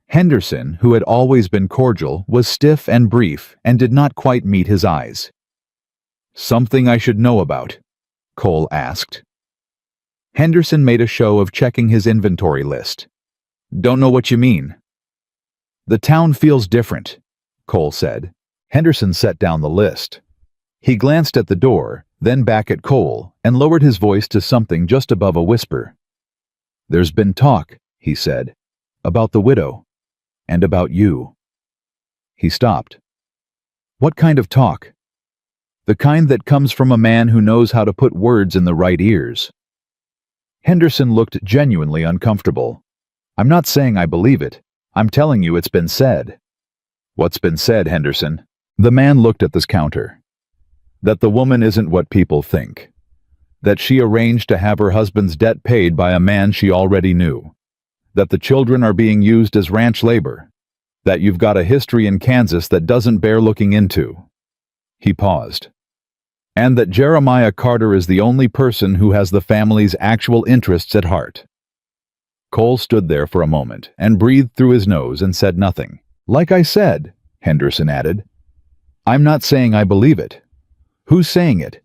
Henderson, who had always been cordial, was stiff and brief and did not quite meet his eyes. "Something I should know about?" Cole asked. Henderson made a show of checking his inventory list. "Don't know what you mean." "The town feels different," Cole said. Henderson set down the list. He glanced at the door, then back at Cole, and lowered his voice to something just above a whisper. "There's been talk," he said, "about the widow, and about you." He stopped. "What kind of talk?" "The kind that comes from a man who knows how to put words in the right ears." Henderson looked genuinely uncomfortable. "I'm not saying I believe it. I'm telling you it's been said." "What's been said, Henderson?" The man looked at this counter. "That the woman isn't what people think. That she arranged to have her husband's debt paid by a man she already knew. That the children are being used as ranch labor. That you've got a history in Kansas that doesn't bear looking into." He paused. "And that Jeremiah Carter is the only person who has the family's actual interests at heart." Cole stood there for a moment and breathed through his nose and said nothing. "Like I said," Henderson added, "I'm not saying I believe it. Who's saying it?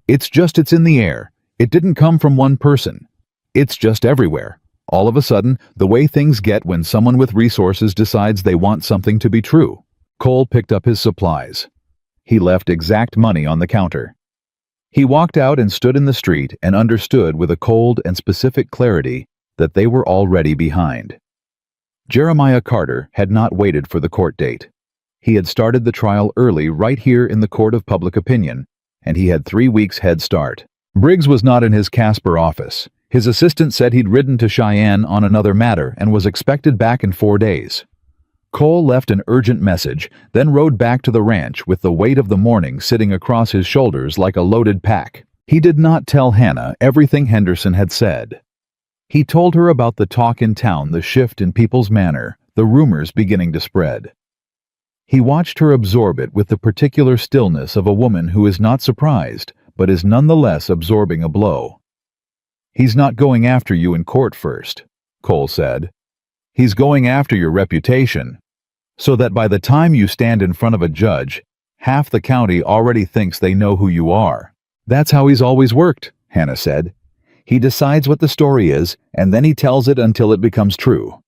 It's in the air. It didn't come from one person. It's just everywhere. All of a sudden, the way things get when someone with resources decides they want something to be true." Cole picked up his supplies. He left exact money on the counter. He walked out and stood in the street and understood with a cold and specific clarity that they were already behind. Jeremiah Carter had not waited for the court date. He had started the trial early right here in the court of public opinion, and he had 3 weeks head start. Briggs was not in his Casper office. His assistant said he'd ridden to Cheyenne on another matter and was expected back in 4 days. Cole left an urgent message, then rode back to the ranch with the weight of the morning sitting across his shoulders like a loaded pack. He did not tell Hannah everything Henderson had said. He told her about the talk in town, the shift in people's manner, the rumors beginning to spread. He watched her absorb it with the particular stillness of a woman who is not surprised, but is nonetheless absorbing a blow. "He's not going after you in court first," Cole said. "He's going after your reputation, so that by the time you stand in front of a judge, half the county already thinks they know who you are." "That's how he's always worked," Hannah said. "He decides what the story is, and then he tells it until it becomes true."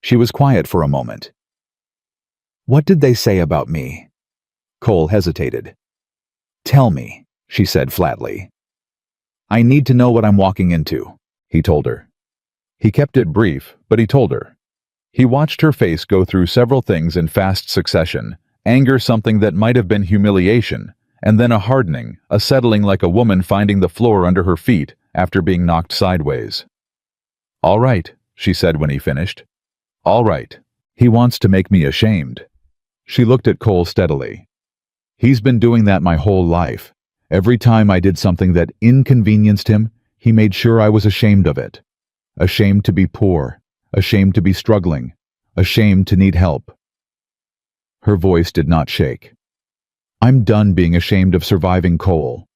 She was quiet for a moment. "What did they say about me?" Cole hesitated. "Tell me," she said flatly. "I need to know what I'm walking into," he told her. He kept it brief, but he told her. He watched her face go through several things in fast succession, anger, something that might have been humiliation, and then a hardening, a settling like a woman finding the floor under her feet after being knocked sideways. "All right," she said when he finished. "All right. He wants to make me ashamed." She looked at Cole steadily. "He's been doing that my whole life. Every time I did something that inconvenienced him, he made sure I was ashamed of it. Ashamed to be poor, ashamed to be struggling, ashamed to need help." Her voice did not shake. "I'm done being ashamed of surviving, Cole."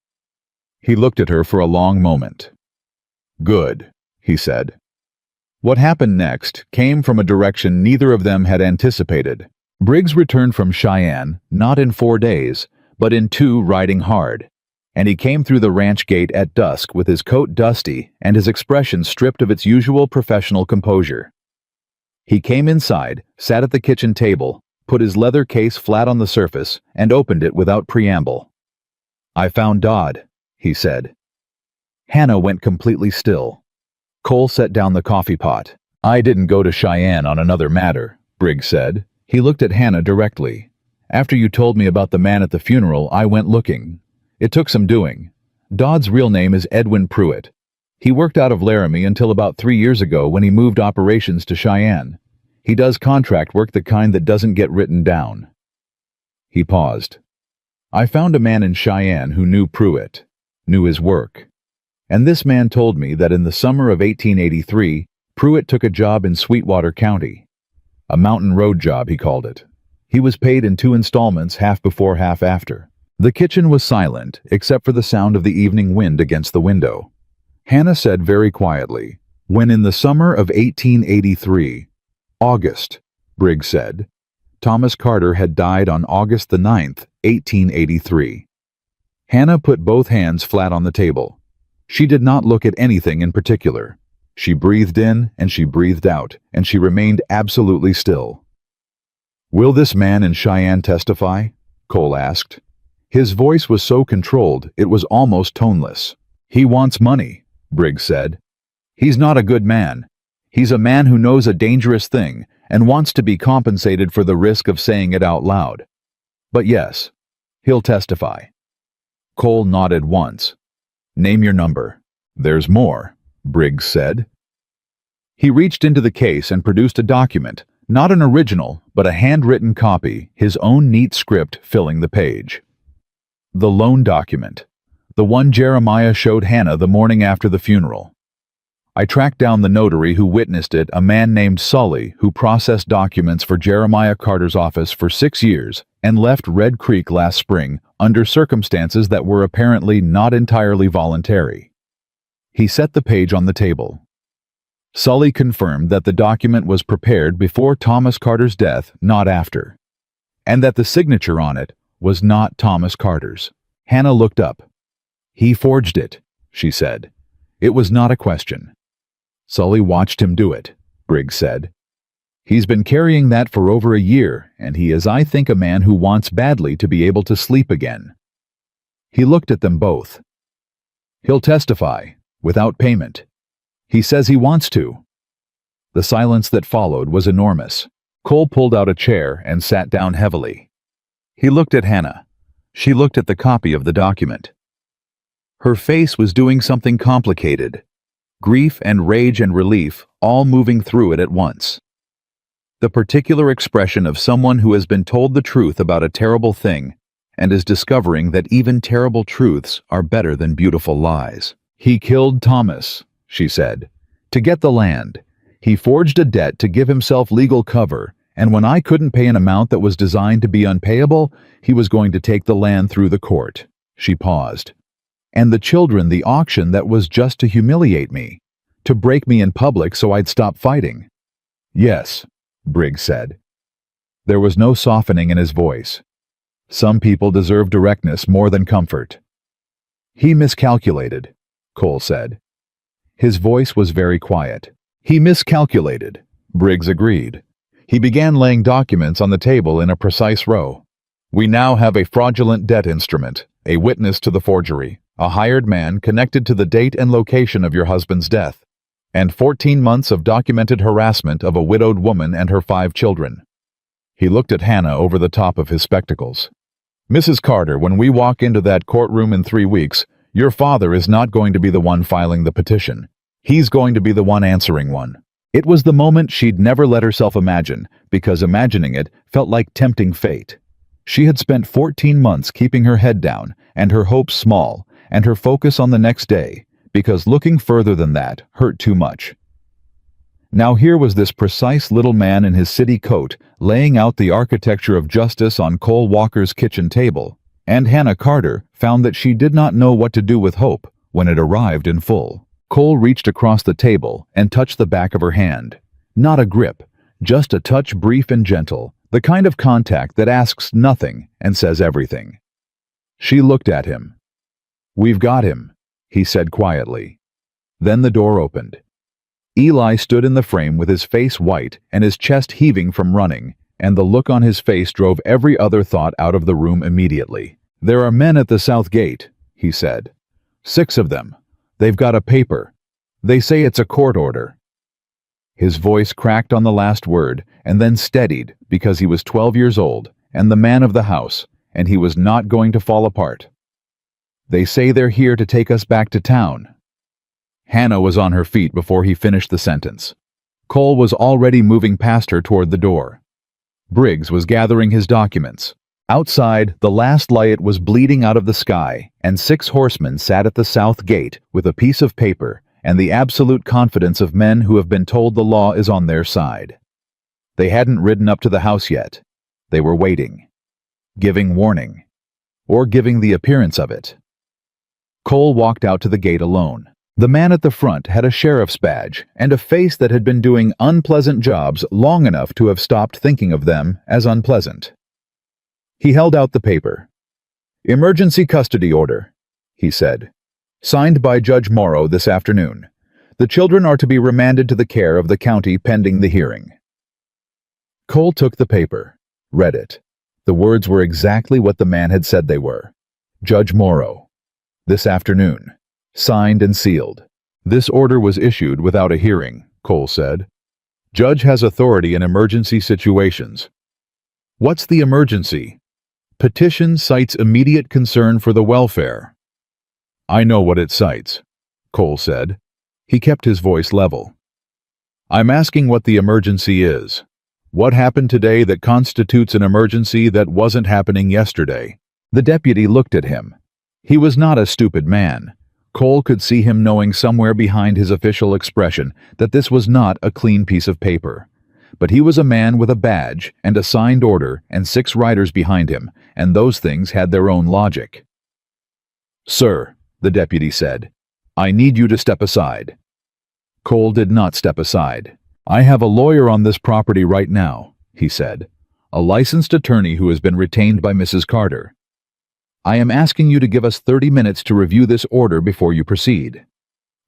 He looked at her for a long moment. "Good," he said. What happened next came from a direction neither of them had anticipated. Briggs returned from Cheyenne, not in 4 days, but in 2 riding hard, and he came through the ranch gate at dusk with his coat dusty and his expression stripped of its usual professional composure. He came inside, sat at the kitchen table, put his leather case flat on the surface, and opened it without preamble. "I found Dodd," he said. Hannah went completely still. Cole set down the coffee pot. "I didn't go to Cheyenne on another matter," Briggs said. He looked at Hannah directly. "After you told me about the man at the funeral, I went looking. It took some doing. Dodd's real name is Edwin Pruitt. He worked out of Laramie until about 3 years ago when he moved operations to Cheyenne. He does contract work, the kind that doesn't get written down." He paused. "I found a man in Cheyenne who knew Pruitt, knew his work. And this man told me that in the summer of 1883, Pruitt took a job in Sweetwater County. A mountain road job, he called it. He was paid in 2 installments, half before, half after." The kitchen was silent, except for the sound of the evening wind against the window. Hannah said very quietly, "When in the summer of 1883, August," Briggs said. "Thomas Carter had died on August the 9th, 1883. Hannah put both hands flat on the table. She did not look at anything in particular. She breathed in and she breathed out, and she remained absolutely still. "Will this man in Cheyenne testify?" Cole asked. His voice was so controlled it was almost toneless. "He wants money," Briggs said. "He's not a good man. He's a man who knows a dangerous thing and wants to be compensated for the risk of saying it out loud. But yes, he'll testify." Cole nodded once. "Name your number." "There's more," Briggs said. He reached into the case and produced a document, not an original, but a handwritten copy, his own neat script filling the page. The loan document, the one Jeremiah showed Hannah the morning after the funeral. "I tracked down the notary who witnessed it, a man named Sully, who processed documents for Jeremiah Carter's office for 6 years and left Red Creek last spring under circumstances that were apparently not entirely voluntary." He set the page on the table. Sully confirmed that the document was prepared before Thomas Carter's death, not after, and that the signature on it was not Thomas Carter's. Hannah looked up. "He forged it," she said. It was not a question. "Sully watched him do it," Briggs said. "He's been carrying that for over a year, and he is, I think, a man who wants badly to be able to sleep again." He looked at them both. He'll testify, without payment. He says he wants to. The silence that followed was enormous. Cole pulled out a chair and sat down heavily. He looked at Hannah. She looked at the copy of the document. Her face was doing something complicated. Grief and rage and relief all moving through it at once. The particular expression of someone who has been told the truth about a terrible thing and is discovering that even terrible truths are better than beautiful lies. He killed Thomas, she said, to get the land. He forged a debt to give himself legal cover, and when I couldn't pay an amount that was designed to be unpayable, he was going to take the land through the court. She paused. And the children the auction that was just to humiliate me, to break me in public so I'd stop fighting. Yes, Briggs said. There was no softening in his voice. Some people deserve directness more than comfort. He miscalculated, Cole said. His voice was very quiet. He miscalculated, Briggs agreed. He began laying documents on the table in a precise row. We now have a fraudulent debt instrument, a witness to the forgery, a hired man connected to the date and location of your husband's death, and 14 months of documented harassment of a widowed woman and her 5 children. He looked at Hannah over the top of his spectacles. Mrs. Carter, when we walk into that courtroom in 3 weeks, your father is not going to be the one filing the petition. He's going to be the one answering one. It was the moment she'd never let herself imagine, because imagining it felt like tempting fate. She had spent 14 months keeping her head down and her hopes small, and her focus on the next day, because looking further than that hurt too much. Now here was this precise little man in his city coat laying out the architecture of justice on Cole Walker's kitchen table, and Hannah Carter found that she did not know what to do with hope when it arrived in full. Cole reached across the table and touched the back of her hand. Not a grip, just a touch brief and gentle, the kind of contact that asks nothing and says everything. She looked at him. We've got him, he said quietly. Then the door opened. Eli stood in the frame with his face white and his chest heaving from running, and the look on his face drove every other thought out of the room immediately. There are men at the south gate, he said. 6 of them. They've got a paper. They say it's a court order. His voice cracked on the last word and then steadied because he was 12 years old and the man of the house, and he was not going to fall apart. They say they're here to take us back to town. Hannah was on her feet before he finished the sentence. Cole was already moving past her toward the door. Briggs was gathering his documents. Outside, the last light was bleeding out of the sky, and 6 horsemen sat at the south gate with a piece of paper and the absolute confidence of men who have been told the law is on their side. They hadn't ridden up to the house yet. They were waiting, giving warning, or giving the appearance of it. Cole walked out to the gate alone. The man at the front had a sheriff's badge and a face that had been doing unpleasant jobs long enough to have stopped thinking of them as unpleasant. He held out the paper. Emergency custody order, he said. Signed by Judge Morrow this afternoon. The children are to be remanded to the care of the county pending the hearing. Cole took the paper, read it. The words were exactly what the man had said they were. Judge Morrow. This afternoon. Signed and sealed. This order was issued without a hearing, Cole said. Judge has authority in emergency situations. What's the emergency? Petition cites immediate concern for the welfare. I know what it cites, Cole said. He kept his voice level. I'm asking what the emergency is. What happened today that constitutes an emergency that wasn't happening yesterday? The deputy looked at him. He was not a stupid man. Cole could see him knowing somewhere behind his official expression that this was not a clean piece of paper. But he was a man with a badge and a signed order and 6 riders behind him, and those things had their own logic. Sir, the deputy said, I need you to step aside. Cole did not step aside. I have a lawyer on this property right now, he said, a licensed attorney who has been retained by Mrs. Carter. I am asking you to give us 30 minutes to review this order before you proceed.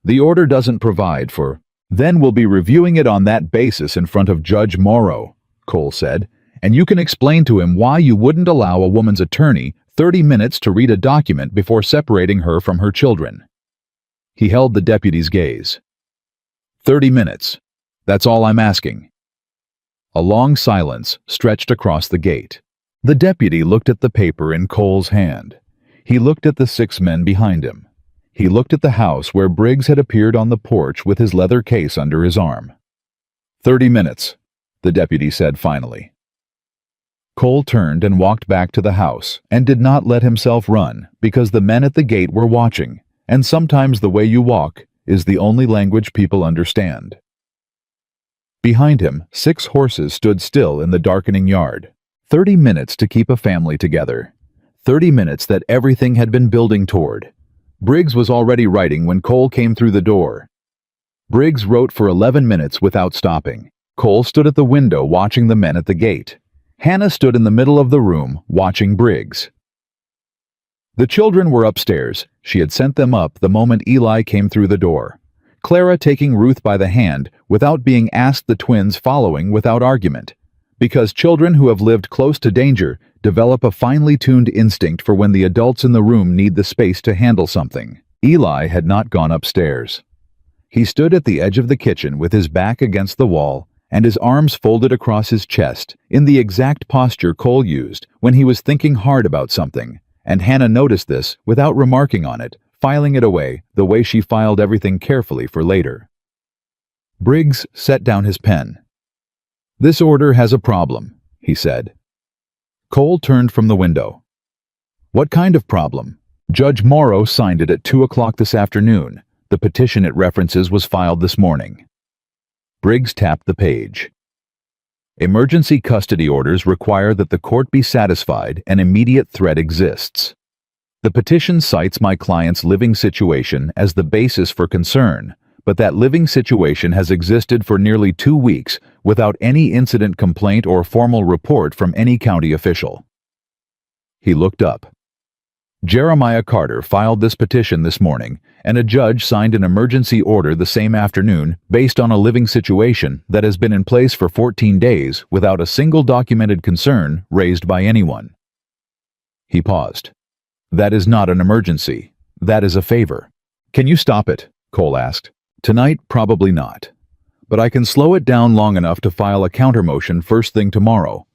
The order doesn't provide for, then we'll be reviewing it on that basis in front of Judge Morrow, Cole said, and you can explain to him why you wouldn't allow a woman's attorney 30 minutes to read a document before separating her from her children. He held the deputy's gaze. 30 minutes. That's all I'm asking. A long silence stretched across the gate. The deputy looked at the paper in Cole's hand. He looked at the 6 men behind him. He looked at the house where Briggs had appeared on the porch with his leather case under his arm. 30 minutes, the deputy said finally. Cole turned and walked back to the house and did not let himself run because the men at the gate were watching, and sometimes the way you walk is the only language people understand. Behind him, 6 horses stood still in the darkening yard. 30 minutes to keep a family together. 30 minutes that everything had been building toward. Briggs was already writing when Cole came through the door. Briggs wrote for 11 minutes without stopping. Cole stood at the window watching the men at the gate. Hannah stood in the middle of the room watching Briggs. The children were upstairs. She had sent them up the moment Eli came through the door. Clara taking Ruth by the hand without being asked, the twins following without argument. Because children who have lived close to danger develop a finely tuned instinct for when the adults in the room need the space to handle something. Eli had not gone upstairs. He stood at the edge of the kitchen with his back against the wall and his arms folded across his chest in the exact posture Cole used when he was thinking hard about something, and Hannah noticed this without remarking on it, filing it away the way she filed everything carefully for later. Briggs set down his pen. "This order has a problem," he said. Cole turned from the window. "What kind of problem?" "Judge Morrow signed it at 2 o'clock this afternoon. The petition it references was filed this morning." Briggs tapped the page. "Emergency custody orders require that the court be satisfied an immediate threat exists. The petition cites my client's living situation as the basis for concern, but that living situation has existed for nearly 2 weeks without any incident complaint or formal report from any county official." He looked up. "Jeremiah Carter filed this petition this morning, and a judge signed an emergency order the same afternoon based on a living situation that has been in place for 14 days without a single documented concern raised by anyone." He paused. "That is not an emergency. That is a favor." "Can you stop it?" Cole asked. "Tonight, probably not. But I can slow it down long enough to file a countermotion first thing tomorrow,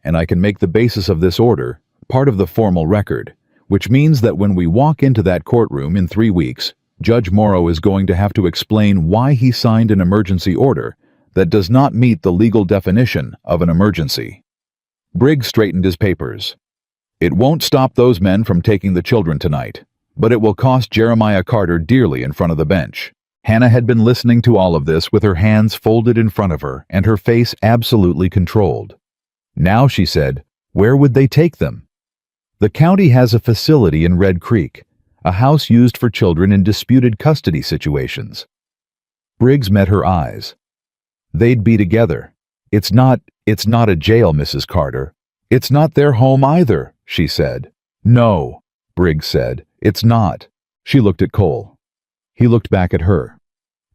and I can make the basis of this order part of the formal record, which means that when we walk into that courtroom in 3 weeks, Judge Morrow is going to have to explain why he signed an emergency order that does not meet the legal definition of an emergency." Briggs straightened his papers. "It won't stop those men from taking the children tonight, but it will cost Jeremiah Carter dearly in front of the bench." Hannah had been listening to all of this with her hands folded in front of her and her face absolutely controlled. Now she said, "Where would they take them?" "The county has a facility in Red Creek, a house used for children in disputed custody situations." Briggs met her eyes. "They'd be together. It's not a jail, Mrs. Carter." "It's not their home either," she said. "No," Briggs said, "it's not." She looked at Cole. He looked back at her.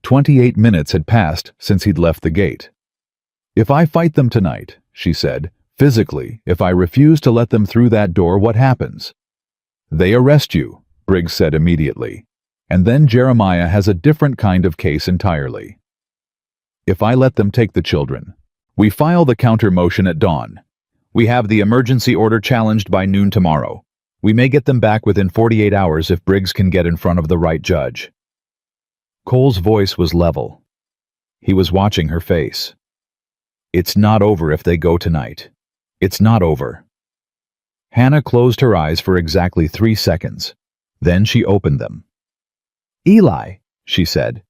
28 minutes had passed since he'd left the gate. "If I fight them tonight," she said, "physically, if I refuse to let them through that door, what happens?" "They arrest you," Briggs said immediately. "And then Jeremiah has a different kind of case entirely. If I let them take the children, we file the counter motion at dawn. We have the emergency order challenged by noon tomorrow. We may get them back within 48 hours if Briggs can get in front of the right judge." Cole's voice was level. He was watching her face. "It's not over if they go tonight. It's not over." Hannah closed her eyes for exactly 3 seconds. Then she opened them. "Eli," she said.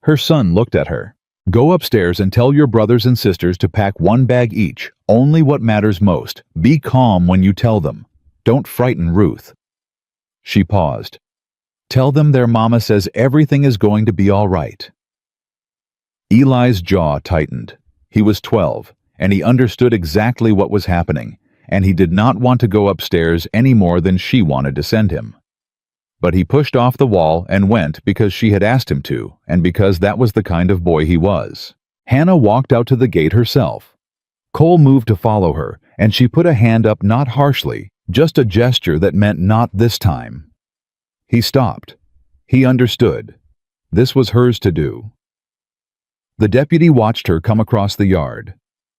Her son looked at her. "Go upstairs and tell your brothers and sisters to pack 1 bag each, only what matters most. Be calm when you tell them. Don't frighten Ruth." She paused. "Tell them their mama says everything is going to be all right." Eli's jaw tightened. He was 12, and he understood exactly what was happening, and he did not want to go upstairs any more than she wanted to send him. But he pushed off the wall and went because she had asked him to, and because that was the kind of boy he was. Hannah walked out to the gate herself. Cole moved to follow her, and she put a hand up not harshly, Just a gesture that meant not this time. He stopped. He understood. This was hers to do. The deputy watched her come across the yard.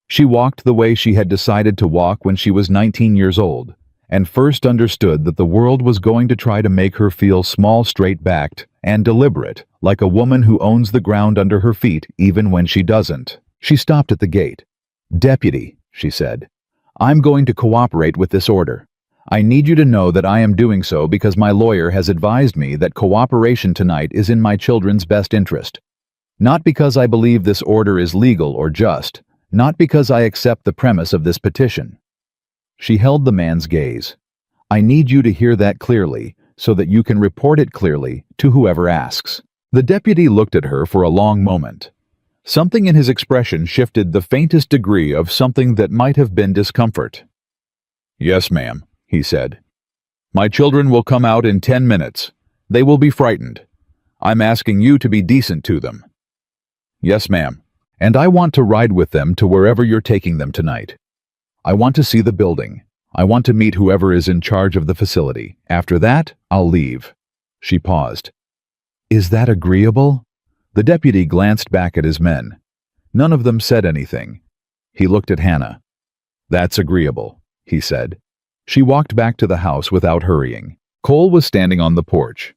She walked the way she had decided to walk when she was 19 years old, and first understood that the world was going to try to make her feel small, straight-backed, and deliberate, like a woman who owns the ground under her feet even when she doesn't. She stopped at the gate. "Deputy," she said, "I'm going to cooperate with this order. I need you to know that I am doing so because my lawyer has advised me that cooperation tonight is in my children's best interest. Not because I believe this order is legal or just, not because I accept the premise of this petition." She held the man's gaze. "I need you to hear that clearly so that you can report it clearly to whoever asks." The deputy looked at her for a long moment. Something in his expression shifted the faintest degree of something that might have been discomfort. "Yes, ma'am," he said. "My children will come out in 10 minutes. They will be frightened. I'm asking you to be decent to them." "Yes, ma'am. And I want to ride with them to wherever you're taking them tonight. I want to see the building. I want to meet whoever is in charge of the facility. After that, I'll leave." She paused. "Is that agreeable?" The deputy glanced back at his men. None of them said anything. He looked at Hannah. "That's agreeable," he said. She walked back to the house without hurrying. Cole was standing on the porch.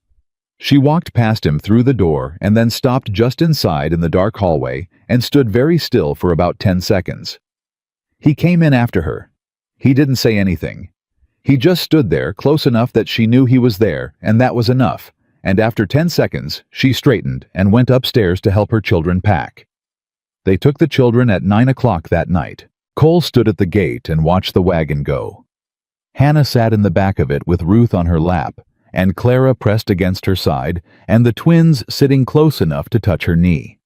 She walked past him through the door and then stopped just inside in the dark hallway and stood very still for about 10 seconds. He came in after her. He didn't say anything. He just stood there close enough that she knew he was there, and that was enough. And after 10 seconds, she straightened and went upstairs to help her children pack. They took the children at 9 o'clock that night. Cole stood at the gate and watched the wagon go. Hannah sat in the back of it with Ruth on her lap, and Clara pressed against her side, and the twins sitting close enough to touch her knee.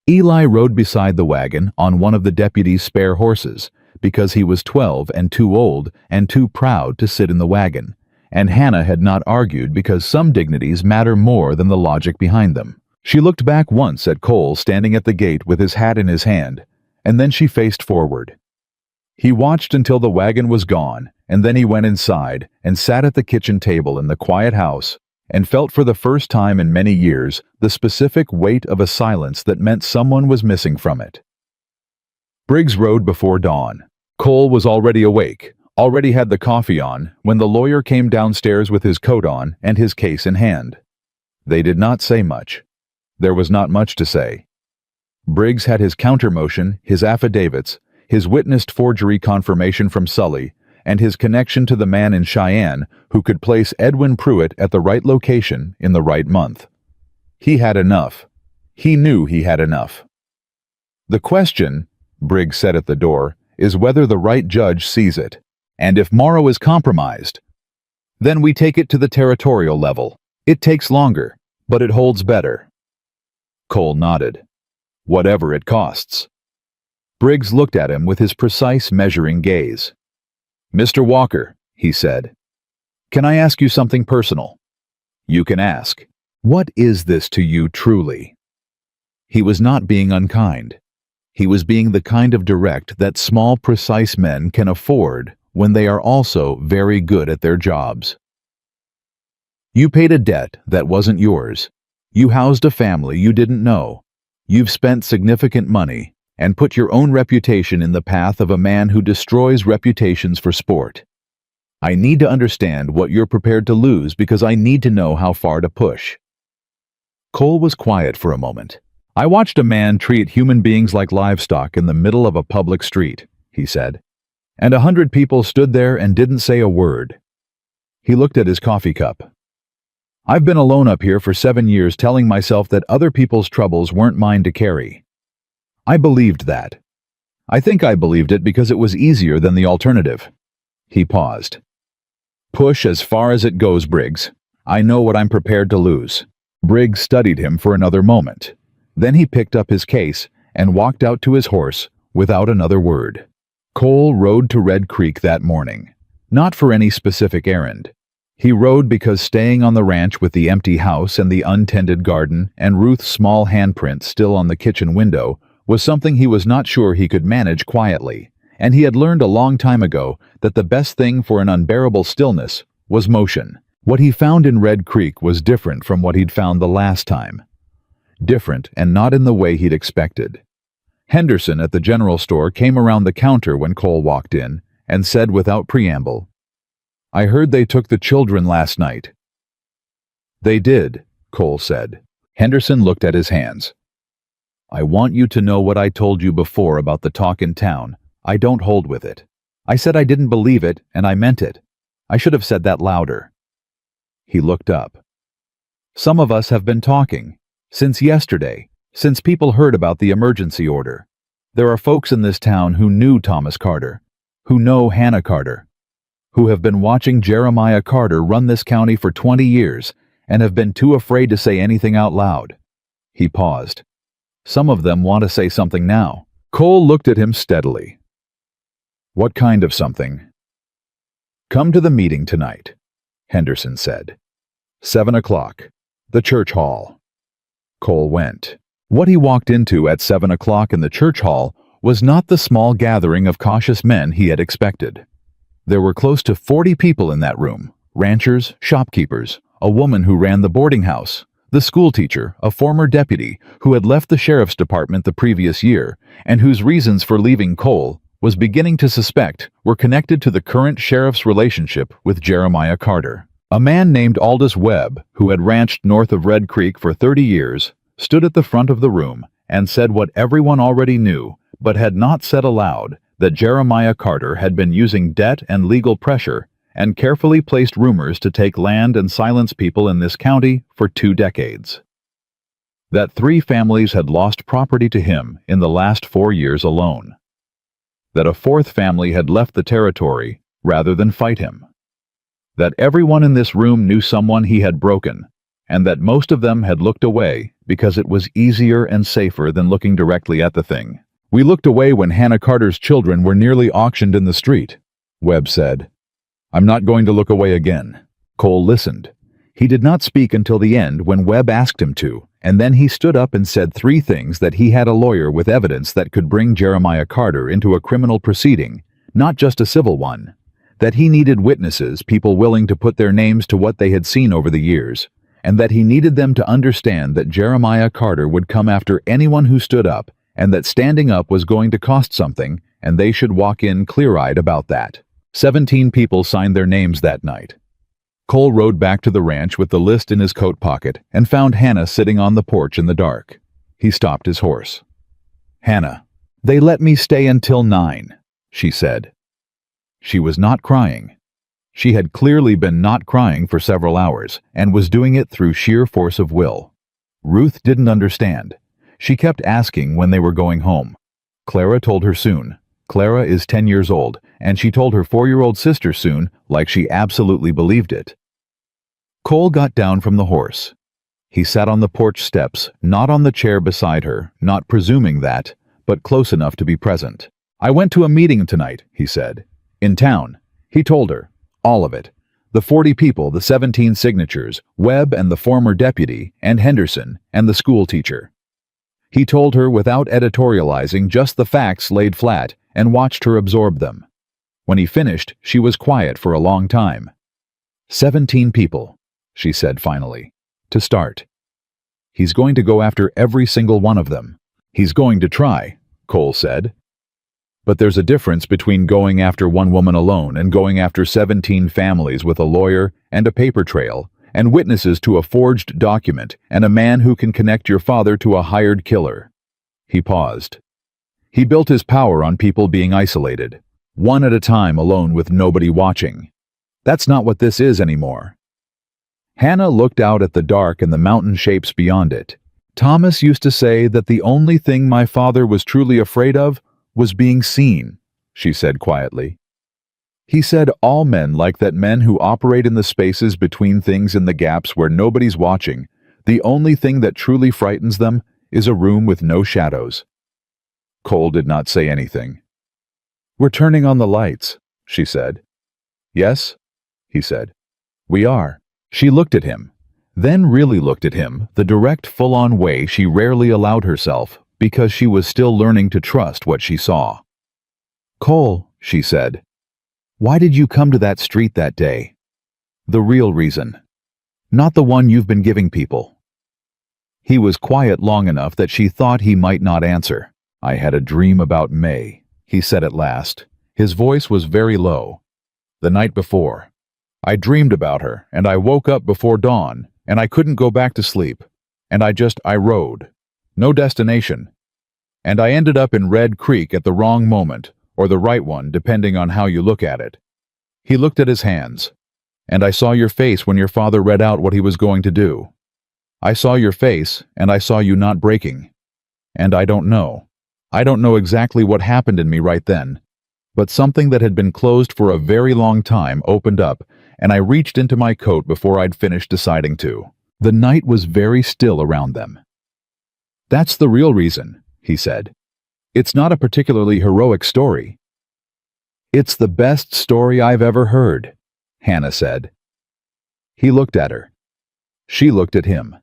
Eli rode beside the wagon on one of the deputy's spare horses, because he was 12 and too old and too proud to sit in the wagon, and Hannah had not argued because some dignities matter more than the logic behind them. She looked back once at Cole standing at the gate with his hat in his hand, and then she faced forward. He watched until the wagon was gone, and then he went inside and sat at the kitchen table in the quiet house and felt for the first time in many years the specific weight of a silence that meant someone was missing from it. Briggs rode before dawn. Cole was already awake, already had the coffee on, when the lawyer came downstairs with his coat on and his case in hand. They did not say much. There was not much to say. Briggs had his counter-motion, his affidavits, his witnessed forgery confirmation from Sully, and his connection to the man in Cheyenne who could place Edwin Pruitt at the right location in the right month. He had enough. He knew he had enough. "The question," Briggs said at the door, "is whether the right judge sees it. And if Morrow is compromised, then we take it to the territorial level. It takes longer, but it holds better." Cole nodded. "Whatever it costs." Briggs looked at him with his precise measuring gaze. "Mr. Walker," he said, "can I ask you something personal?" "You can ask. What is this to you truly?" He was not being unkind. He was being the kind of direct that small, precise men can afford when they are also very good at their jobs. You paid a debt that wasn't yours. You housed a family you didn't know. You've spent significant money and put your own reputation in the path of a man who destroys reputations for sport. I need to understand what you're prepared to lose because I need to know how far to push. Cole was quiet for a moment. "I watched a man treat human beings like livestock in the middle of a public street," he said, "and 100 people stood there and didn't say a word." He looked at his coffee cup. "I've been alone up here for 7 years telling myself that other people's troubles weren't mine to carry. I believed that. I think I believed it because it was easier than the alternative." He paused. "Push as far as it goes, Briggs. I know what I'm prepared to lose." Briggs studied him for another moment. Then he picked up his case and walked out to his horse without another word. Cole rode to Red Creek that morning, not for any specific errand. He rode because staying on the ranch with the empty house and the untended garden and Ruth's small handprint still on the kitchen window was something he was not sure he could manage quietly, and he had learned a long time ago that the best thing for an unbearable stillness was motion. What he found in Red Creek was different from what he'd found the last time. Different, and not in the way he'd expected. Henderson at the general store came around the counter when Cole walked in and said without preamble, "I heard they took the children last night." "They did," Cole said. Henderson looked at his hands. "I want you to know what I told you before about the talk in town. I don't hold with it. I said I didn't believe it, and I meant it. I should have said that louder." He looked up. "Some of us have been talking. Since yesterday. Since people heard about the emergency order. There are folks in this town who knew Thomas Carter, who know Hannah Carter, who have been watching Jeremiah Carter run this county for 20 years and have been too afraid to say anything out loud." He paused. "Some of them want to say something now." Cole looked at him steadily. "What kind of something?" "Come to the meeting tonight," Henderson said. 7 o'clock. The church hall. Cole went. What he walked into at 7 o'clock in the church hall was not the small gathering of cautious men he had expected. There were close to 40 people in that room, ranchers, shopkeepers, a woman who ran the boarding house, the schoolteacher, a former deputy who had left the sheriff's department the previous year and whose reasons for leaving Cole was beginning to suspect were connected to the current sheriff's relationship with Jeremiah Carter. A man named Aldous Webb, who had ranched north of Red Creek for 30 years, stood at the front of the room and said what everyone already knew, but had not said aloud, that Jeremiah Carter had been using debt and legal pressure and carefully placed rumors to take land and silence people in this county for 2 decades. That 3 families had lost property to him in the last 4 years alone. That a 4th family had left the territory rather than fight him. That everyone in this room knew someone he had broken, and that most of them had looked away because it was easier and safer than looking directly at the thing. "We looked away when Hannah Carter's children were nearly auctioned in the street," Webb said. "I'm not going to look away again." Cole listened. He did not speak until the end when Webb asked him to, and then he stood up and said 3 things: that he had a lawyer with evidence that could bring Jeremiah Carter into a criminal proceeding, not just a civil one; that he needed witnesses, people willing to put their names to what they had seen over the years, and that he needed them to understand that Jeremiah Carter would come after anyone who stood up, and that standing up was going to cost something, and they should walk in clear-eyed about that. 17 people signed their names that night. Cole rode back to the ranch with the list in his coat pocket and found Hannah sitting on the porch in the dark. He stopped his horse. "Hannah, they let me stay until 9, she said. She was not crying. She had clearly been not crying for several hours, and was doing it through sheer force of will. Ruth didn't understand. She kept asking when they were going home. Clara told her soon. Clara is 10 years old, and she told her 4-year-old sister soon, like she absolutely believed it. Cole got down from the horse. He sat on the porch steps, not on the chair beside her, not presuming that, but close enough to be present. "I went to a meeting tonight," he said. "In town." He told her. All of it. The 40 people, the 17 signatures, Webb and the former deputy, and Henderson, and the school teacher. He told her without editorializing, just the facts laid flat, and watched her absorb them. When he finished, she was quiet for a long time. 17 people, she said finally, to start. He's going to go after every single one of them. He's going to try, Cole said. But there's a difference between going after one woman alone and going after 17 families with a lawyer and a paper trail and witnesses to a forged document and a man who can connect your father to a hired killer. He paused. He built his power on people being isolated, one at a time alone with nobody watching. That's not what this is anymore. Hannah looked out at the dark and the mountain shapes beyond it. Thomas used to say that the only thing my father was truly afraid of was being seen, she said quietly. He said all men like that, men who operate in the spaces between things, in the gaps where nobody's watching. The only thing that truly frightens them is a room with no shadows. Cole did not say anything. We're turning on the lights, she said. Yes, he said. We are. She looked at him, then really looked at him, the direct, full-on way she rarely allowed herself, because she was still learning to trust what she saw. "Cole," she said, "why did you come to that street that day? The real reason. Not the one you've been giving people." He was quiet long enough that she thought he might not answer. "I had a dream about May," he said at last. His voice was very low. "The night before. I dreamed about her, and I woke up before dawn, and I couldn't go back to sleep. And I rode. No destination. And I ended up in Red Creek at the wrong moment, or the right one, depending on how you look at it." He looked at his hands. "And I saw your face when your father read out what he was going to do. I saw your face, and I saw you not breaking. And I don't know. I don't know exactly what happened in me right then, but something that had been closed for a very long time opened up, and I reached into my coat before I'd finished deciding to." The night was very still around them. "That's the real reason," he said. "It's not a particularly heroic story." "It's the best story I've ever heard," Hannah said. He looked at her. She looked at him.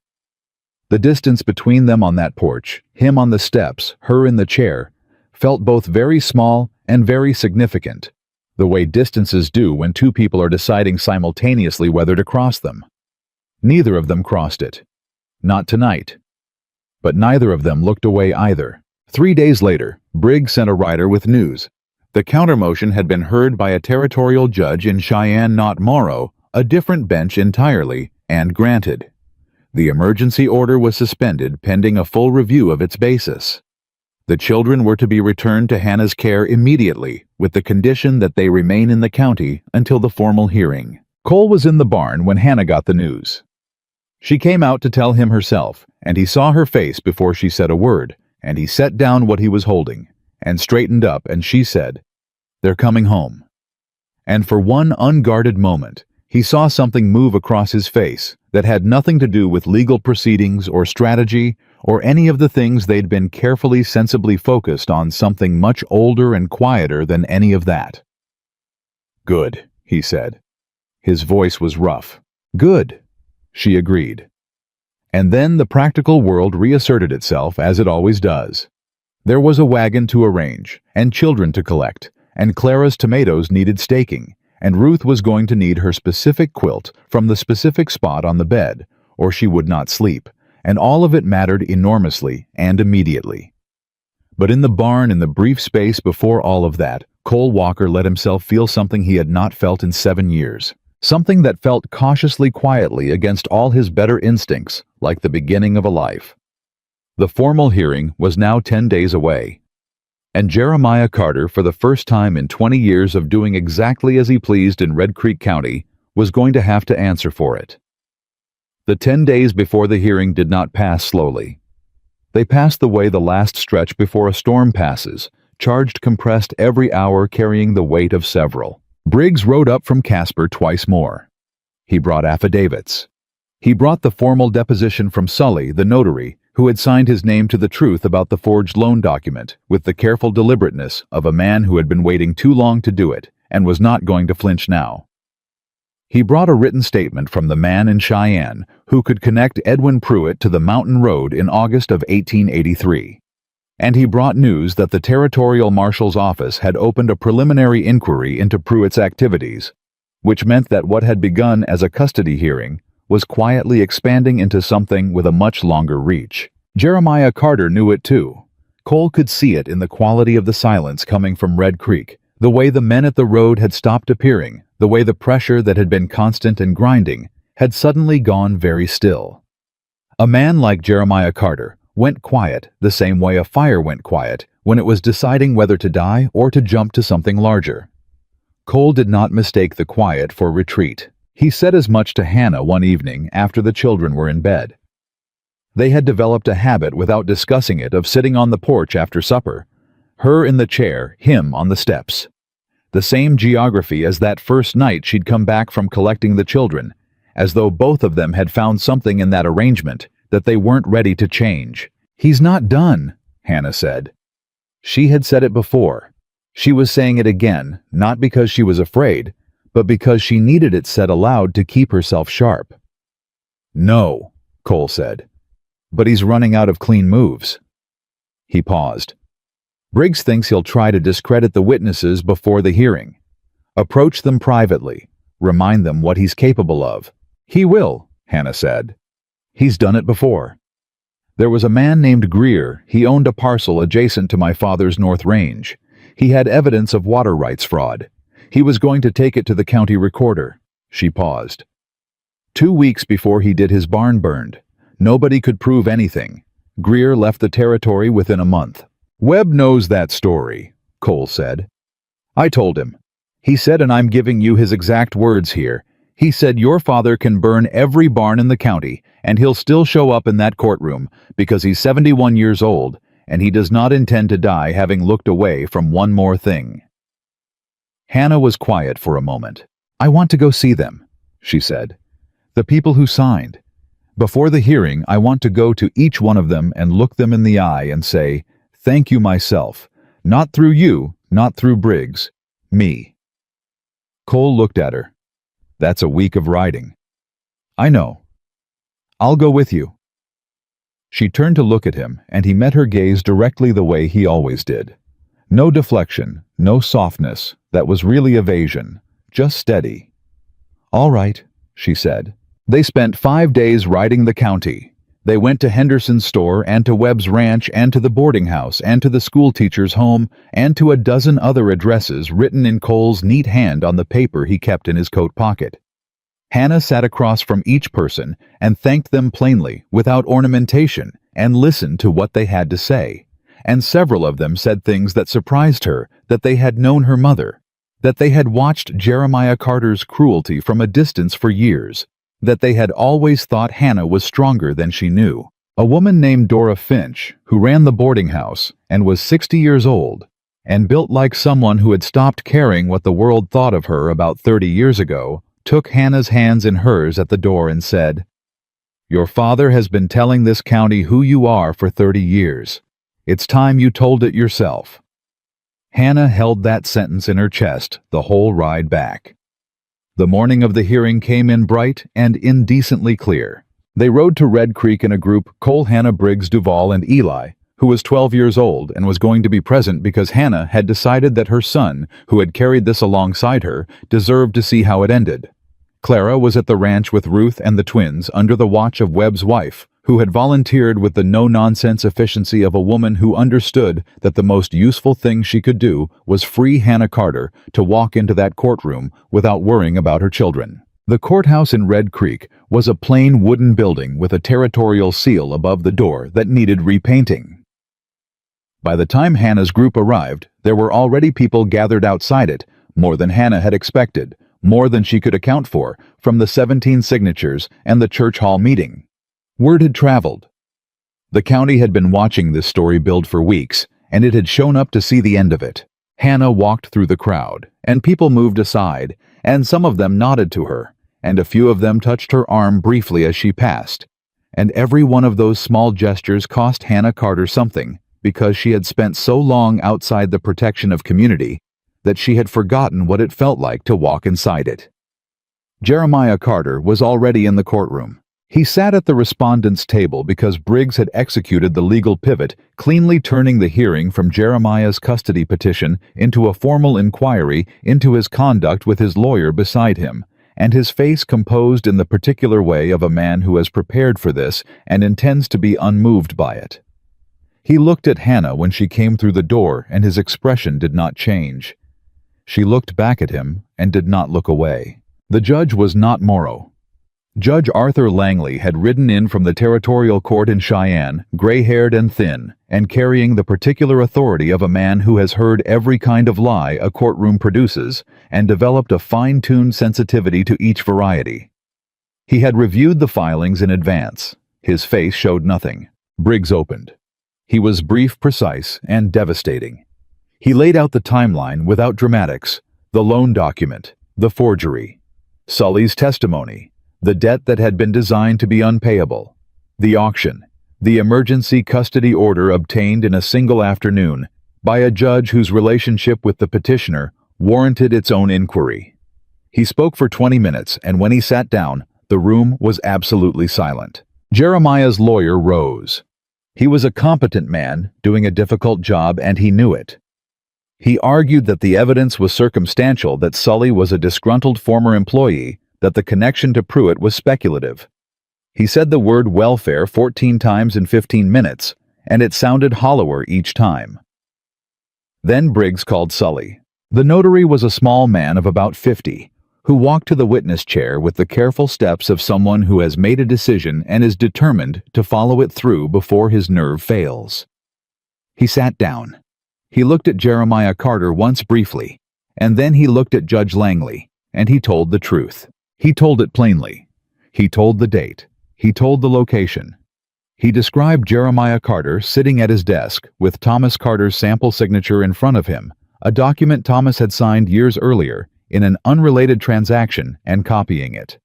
The distance between them on that porch, him on the steps, her in the chair, felt both very small and very significant, the way distances do when two people are deciding simultaneously whether to cross them. Neither of them crossed it. Not tonight. But neither of them looked away either. 3 days later, Briggs sent a rider with news. The countermotion had been heard by a territorial judge in Cheyenne, not Morrow, a different bench entirely, and granted. The emergency order was suspended pending a full review of its basis. The children were to be returned to Hannah's care immediately, with the condition that they remain in the county until the formal hearing. Cole was in the barn when Hannah got the news. She came out to tell him herself, and he saw her face before she said a word, and he set down what he was holding, and straightened up, and she said, "They're coming home." And for one unguarded moment, he saw something move across his face that had nothing to do with legal proceedings or strategy or any of the things they'd been carefully, sensibly focused on, something much older and quieter than any of that. "Good," he said. His voice was rough. "Good," she agreed. And then the practical world reasserted itself as it always does. There was a wagon to arrange, and children to collect, and Clara's tomatoes needed staking, and Ruth was going to need her specific quilt from the specific spot on the bed, or she would not sleep, and all of it mattered enormously and immediately. But in the barn, in the brief space before all of that, Cole Walker let himself feel something he had not felt in 7 years. Something that felt cautiously quietly against all his better instincts, like the beginning of a life. The formal hearing was now 10 days away. And Jeremiah Carter, for the first time in 20 years of doing exactly as he pleased in Red Creek County, was going to have to answer for it. The 10 days before the hearing did not pass slowly. They passed the way the last stretch before a storm passes, charged compressed every hour, carrying the weight of several. Briggs rode up from Casper twice more. He brought affidavits. He brought the formal deposition from Sully, the notary, who had signed his name to the truth about the forged loan document, with the careful deliberateness of a man who had been waiting too long to do it, and was not going to flinch now. He brought a written statement from the man in Cheyenne who could connect Edwin Pruitt to the mountain road in August of 1883. And he brought news that the Territorial Marshal's office had opened a preliminary inquiry into Pruitt's activities, which meant that what had begun as a custody hearing was quietly expanding into something with a much longer reach. Jeremiah Carter knew it too. Cole could see it in the quality of the silence coming from Red Creek, the way the men at the road had stopped appearing, the way the pressure that had been constant and grinding had suddenly gone very still. A man like Jeremiah Carter went quiet the same way a fire went quiet when it was deciding whether to die or to jump to something larger. Cole did not mistake the quiet for retreat. He said as much to Hannah one evening after the children were in bed. They had developed a habit without discussing it of sitting on the porch after supper, her in the chair, him on the steps. The same geography as that first night she'd come back from collecting the children, as though both of them had found something in that arrangement that they weren't ready to change. "He's not done," Hannah said. She had said it before. She was saying it again, not because she was afraid, but because she needed it said aloud to keep herself sharp. "No," Cole said. "But he's running out of clean moves." He paused. Briggs thinks he'll try to discredit the witnesses before the hearing. Approach them privately. Remind them what he's capable of. He will, Hannah said. He's done it before. There was a man named Greer. He owned a parcel adjacent to my father's North Range. He had evidence of water rights fraud. He was going to take it to the county recorder. She paused. 2 weeks before he did his barn burned. Nobody could prove anything. Greer left the territory within a month. Webb knows that story, Cole said. I told him. He said, and I'm giving you his exact words here, he said your father can burn every barn in the county, and he'll still show up in that courtroom because he's 71 years old, and he does not intend to die having looked away from one more thing. Hannah was quiet for a moment. I want to go see them, she said. The people who signed. Before the hearing, I want to go to each one of them and look them in the eye and say, thank you myself. Not through you, not through Briggs. Me. Cole looked at her. That's a week of riding. I know. I'll go with you. She turned to look at him, and he met her gaze directly the way he always did. No deflection, no softness, that was really evasion, just steady. All right, she said. They spent 5 days riding the county. They went to Henderson's store and to Webb's ranch and to the boarding house and to the school teacher's home and to a dozen other addresses written in Cole's neat hand on the paper he kept in his coat pocket. Hannah sat across from each person and thanked them plainly, without ornamentation, and listened to what they had to say. And several of them said things that surprised her, that they had known her mother, that they had watched Jeremiah Carter's cruelty from a distance for years, that they had always thought Hannah was stronger than she knew. A woman named Dora Finch, who ran the boarding house and was 60 years old, and built like someone who had stopped caring what the world thought of her about 30 years ago, took Hannah's hands in hers at the door and said, Your father has been telling this county who you are for 30 years. It's time you told it yourself. Hannah held that sentence in her chest the whole ride back. The morning of the hearing came in bright and indecently clear. They rode to Red Creek in a group, Cole, Hannah, Briggs, Duval, and Eli, who was 12 years old and was going to be present because Hannah had decided that her son, who had carried this alongside her, deserved to see how it ended. Clara was at the ranch with Ruth and the twins under the watch of Webb's wife, who had volunteered with the no-nonsense efficiency of a woman who understood that the most useful thing she could do was free Hannah Carter to walk into that courtroom without worrying about her children. The courthouse in Red Creek was a plain wooden building with a territorial seal above the door that needed repainting. By the time Hannah's group arrived, there were already people gathered outside it, more than Hannah had expected, more than she could account for, from the 17 signatures and the church hall meeting. Word had traveled. The county had been watching this story build for weeks, and it had shown up to see the end of it. Hannah walked through the crowd, and people moved aside, and some of them nodded to her, and a few of them touched her arm briefly as she passed. And every one of those small gestures cost Hannah Carter something, because she had spent so long outside the protection of community that she had forgotten what it felt like to walk inside it. Jeremiah Carter was already in the courtroom. He sat at the respondents' table because Briggs had executed the legal pivot, cleanly turning the hearing from Jeremiah's custody petition into a formal inquiry into his conduct with his lawyer beside him, and his face composed in the particular way of a man who has prepared for this and intends to be unmoved by it. He looked at Hannah when she came through the door, and his expression did not change. She looked back at him and did not look away. The judge was not Morrow. Judge Arthur Langley had ridden in from the territorial court in Cheyenne, gray-haired and thin, and carrying the particular authority of a man who has heard every kind of lie a courtroom produces and developed a fine-tuned sensitivity to each variety. He had reviewed the filings in advance. His face showed nothing. Briggs opened. He was brief, precise, and devastating. He laid out the timeline without dramatics, the loan document, the forgery, Sully's testimony, the debt that had been designed to be unpayable, the auction, the emergency custody order obtained in a single afternoon by a judge whose relationship with the petitioner warranted its own inquiry. He spoke for 20 minutes, and when he sat down, the room was absolutely silent. Jeremiah's lawyer rose. He was a competent man, doing a difficult job, and he knew it. He argued that the evidence was circumstantial, that Sully was a disgruntled former employee, that the connection to Pruitt was speculative. He said the word welfare 14 times in 15 minutes, and it sounded hollower each time. Then Briggs called Sully. The notary was a small man of about 50, who walked to the witness chair with the careful steps of someone who has made a decision and is determined to follow it through before his nerve fails. He sat down. He looked at Jeremiah Carter once briefly, and then he looked at Judge Langley, and he told the truth. He told it plainly. He told the date. He told the location. He described Jeremiah Carter sitting at his desk with Thomas Carter's sample signature in front of him, a document Thomas had signed years earlier in an unrelated transaction, and copying it.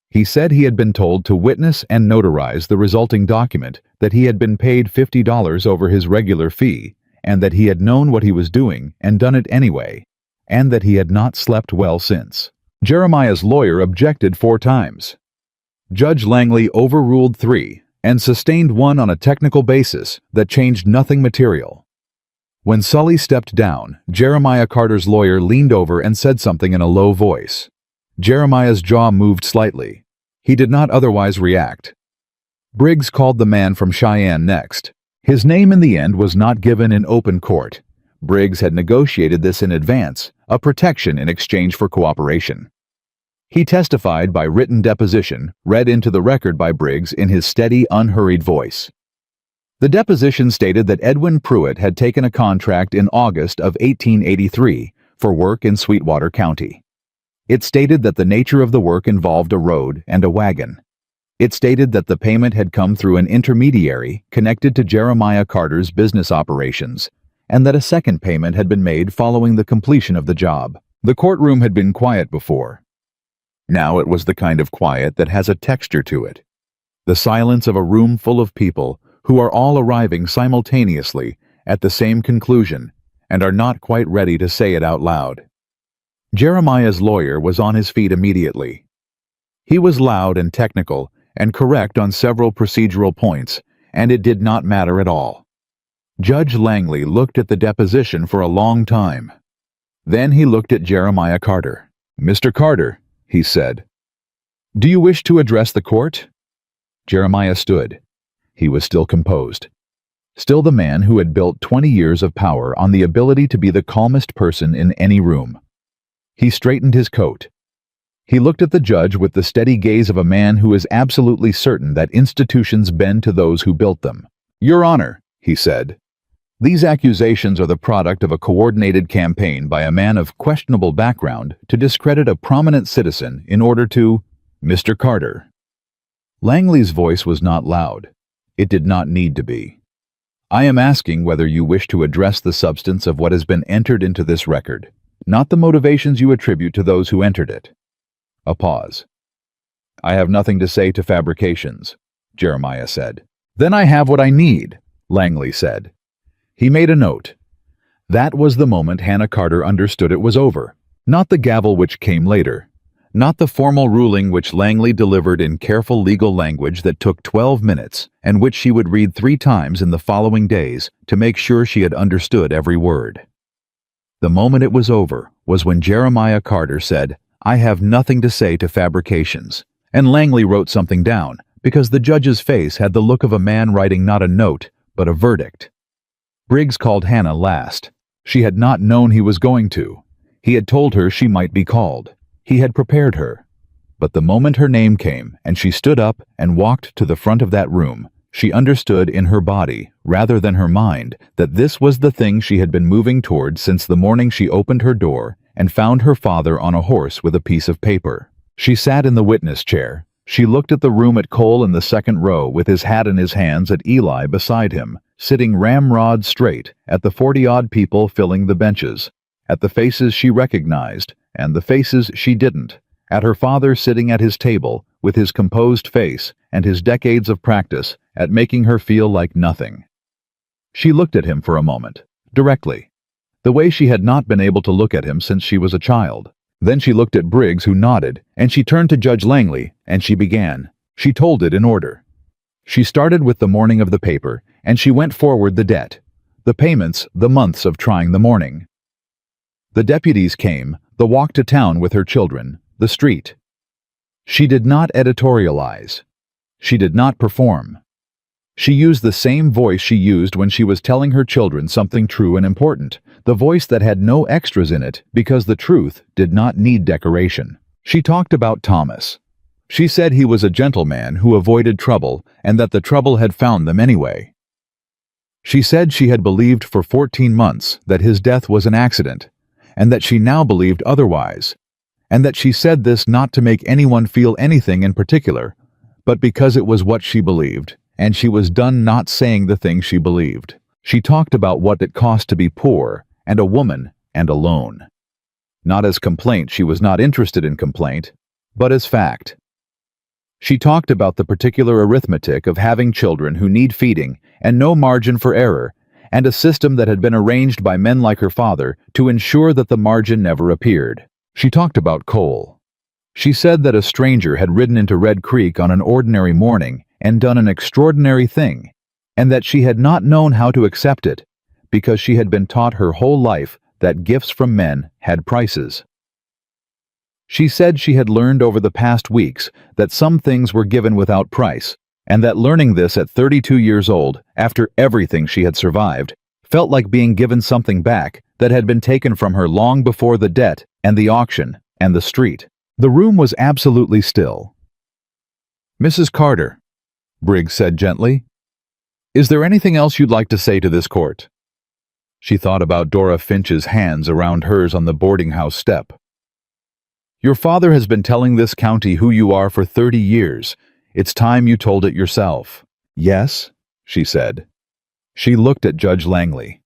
He said he had been told to witness and notarize the resulting document, that he had been paid $50 over his regular fee, and that he had known what he was doing and done it anyway, and that he had not slept well since. Jeremiah's lawyer objected 4 times. Judge Langley overruled 3 and sustained 1 on a technical basis that changed nothing material. When Sully stepped down, Jeremiah Carter's lawyer leaned over and said something in a low voice. Jeremiah's jaw moved slightly. He did not otherwise react. Briggs called the man from Cheyenne next. His name in the end was not given in open court. Briggs had negotiated this in advance, a protection in exchange for cooperation. He testified by written deposition, read into the record by Briggs in his steady, unhurried voice. The deposition stated that Edwin Pruitt had taken a contract in August of 1883 for work in Sweetwater County. It stated that the nature of the work involved a road and a wagon. It stated that the payment had come through an intermediary connected to Jeremiah Carter's business operations, and that a second payment had been made following the completion of the job. The courtroom had been quiet before. Now it was the kind of quiet that has a texture to it. The silence of a room full of people who are all arriving simultaneously at the same conclusion and are not quite ready to say it out loud. Jeremiah's lawyer was on his feet immediately. He was loud and technical and correct on several procedural points, and it did not matter at all. Judge Langley looked at the deposition for a long time. Then he looked at Jeremiah Carter. "Mr. Carter," he said, "do you wish to address the court?" Jeremiah stood. He was still composed. Still the man who had built 20 years of power on the ability to be the calmest person in any room. He straightened his coat. He looked at the judge with the steady gaze of a man who is absolutely certain that institutions bend to those who built them. "Your Honor," he said, "these accusations are the product of a coordinated campaign by a man of questionable background to discredit a prominent citizen in order to—" "Mr. Carter." Langley's voice was not loud. It did not need to be. "I am asking whether you wish to address the substance of what has been entered into this record, not the motivations you attribute to those who entered it." A pause. "I have nothing to say to fabrications," Jeremiah said. "Then I have what I need," Langley said. He made a note. That was the moment Hannah Carter understood it was over. Not the gavel which came later. Not the formal ruling which Langley delivered in careful legal language that took 12 minutes and which she would read 3 times in the following days to make sure she had understood every word. The moment it was over was when Jeremiah Carter said, "I have nothing to say to fabrications," and Langley wrote something down because the judge's face had the look of a man writing not a note, but a verdict. Briggs called Hannah last. She had not known he was going to. He had told her she might be called. He had prepared her. But the moment her name came and she stood up and walked to the front of that room, she understood in her body, rather than her mind, that this was the thing she had been moving toward since the morning she opened her door and found her father on a horse with a piece of paper. She sat in the witness chair. She looked at the room at Cole in the second row with his hat in his hands, at Eli beside him, sitting ramrod straight, at the 40-odd people filling the benches, at the faces she recognized and the faces she didn't, at her father sitting at his table with his composed face and his decades of practice at making her feel like nothing. She looked at him for a moment, directly, the way she had not been able to look at him since she was a child. Then she looked at Briggs, who nodded, and she turned to Judge Langley, and she began. She told it in order. She started with the morning of the paper and she went forward the debt, the payments, the months of trying the morning. The deputies came, the walk to town with her children, the street. She did not editorialize. She did not perform. She used the same voice she used when she was telling her children something true and important, the voice that had no extras in it because the truth did not need decoration. She talked about Thomas. She said he was a gentleman who avoided trouble and that the trouble had found them anyway. She said she had believed for 14 months that his death was an accident, and that she now believed otherwise, and that she said this not to make anyone feel anything in particular, but because it was what she believed, and she was done not saying the thing she believed. She talked about what it cost to be poor, and a woman, and alone. Not as complaint, she was not interested in complaint, but as fact. She talked about the particular arithmetic of having children who need feeding and no margin for error, and a system that had been arranged by men like her father to ensure that the margin never appeared. She talked about coal. She said that a stranger had ridden into Red Creek on an ordinary morning and done an extraordinary thing, and that she had not known how to accept it, because she had been taught her whole life that gifts from men had prices. She said she had learned over the past weeks that some things were given without price, and that learning this at 32 years old, after everything she had survived, felt like being given something back that had been taken from her long before the debt and the auction and the street. The room was absolutely still. "Mrs. Carter," Briggs said gently, "is there anything else you'd like to say to this court?" She thought about Dora Finch's hands around hers on the boarding house step. "Your father has been telling this county who you are for 30 years. It's time you told it yourself." "Yes," she said. She looked at Judge Langley.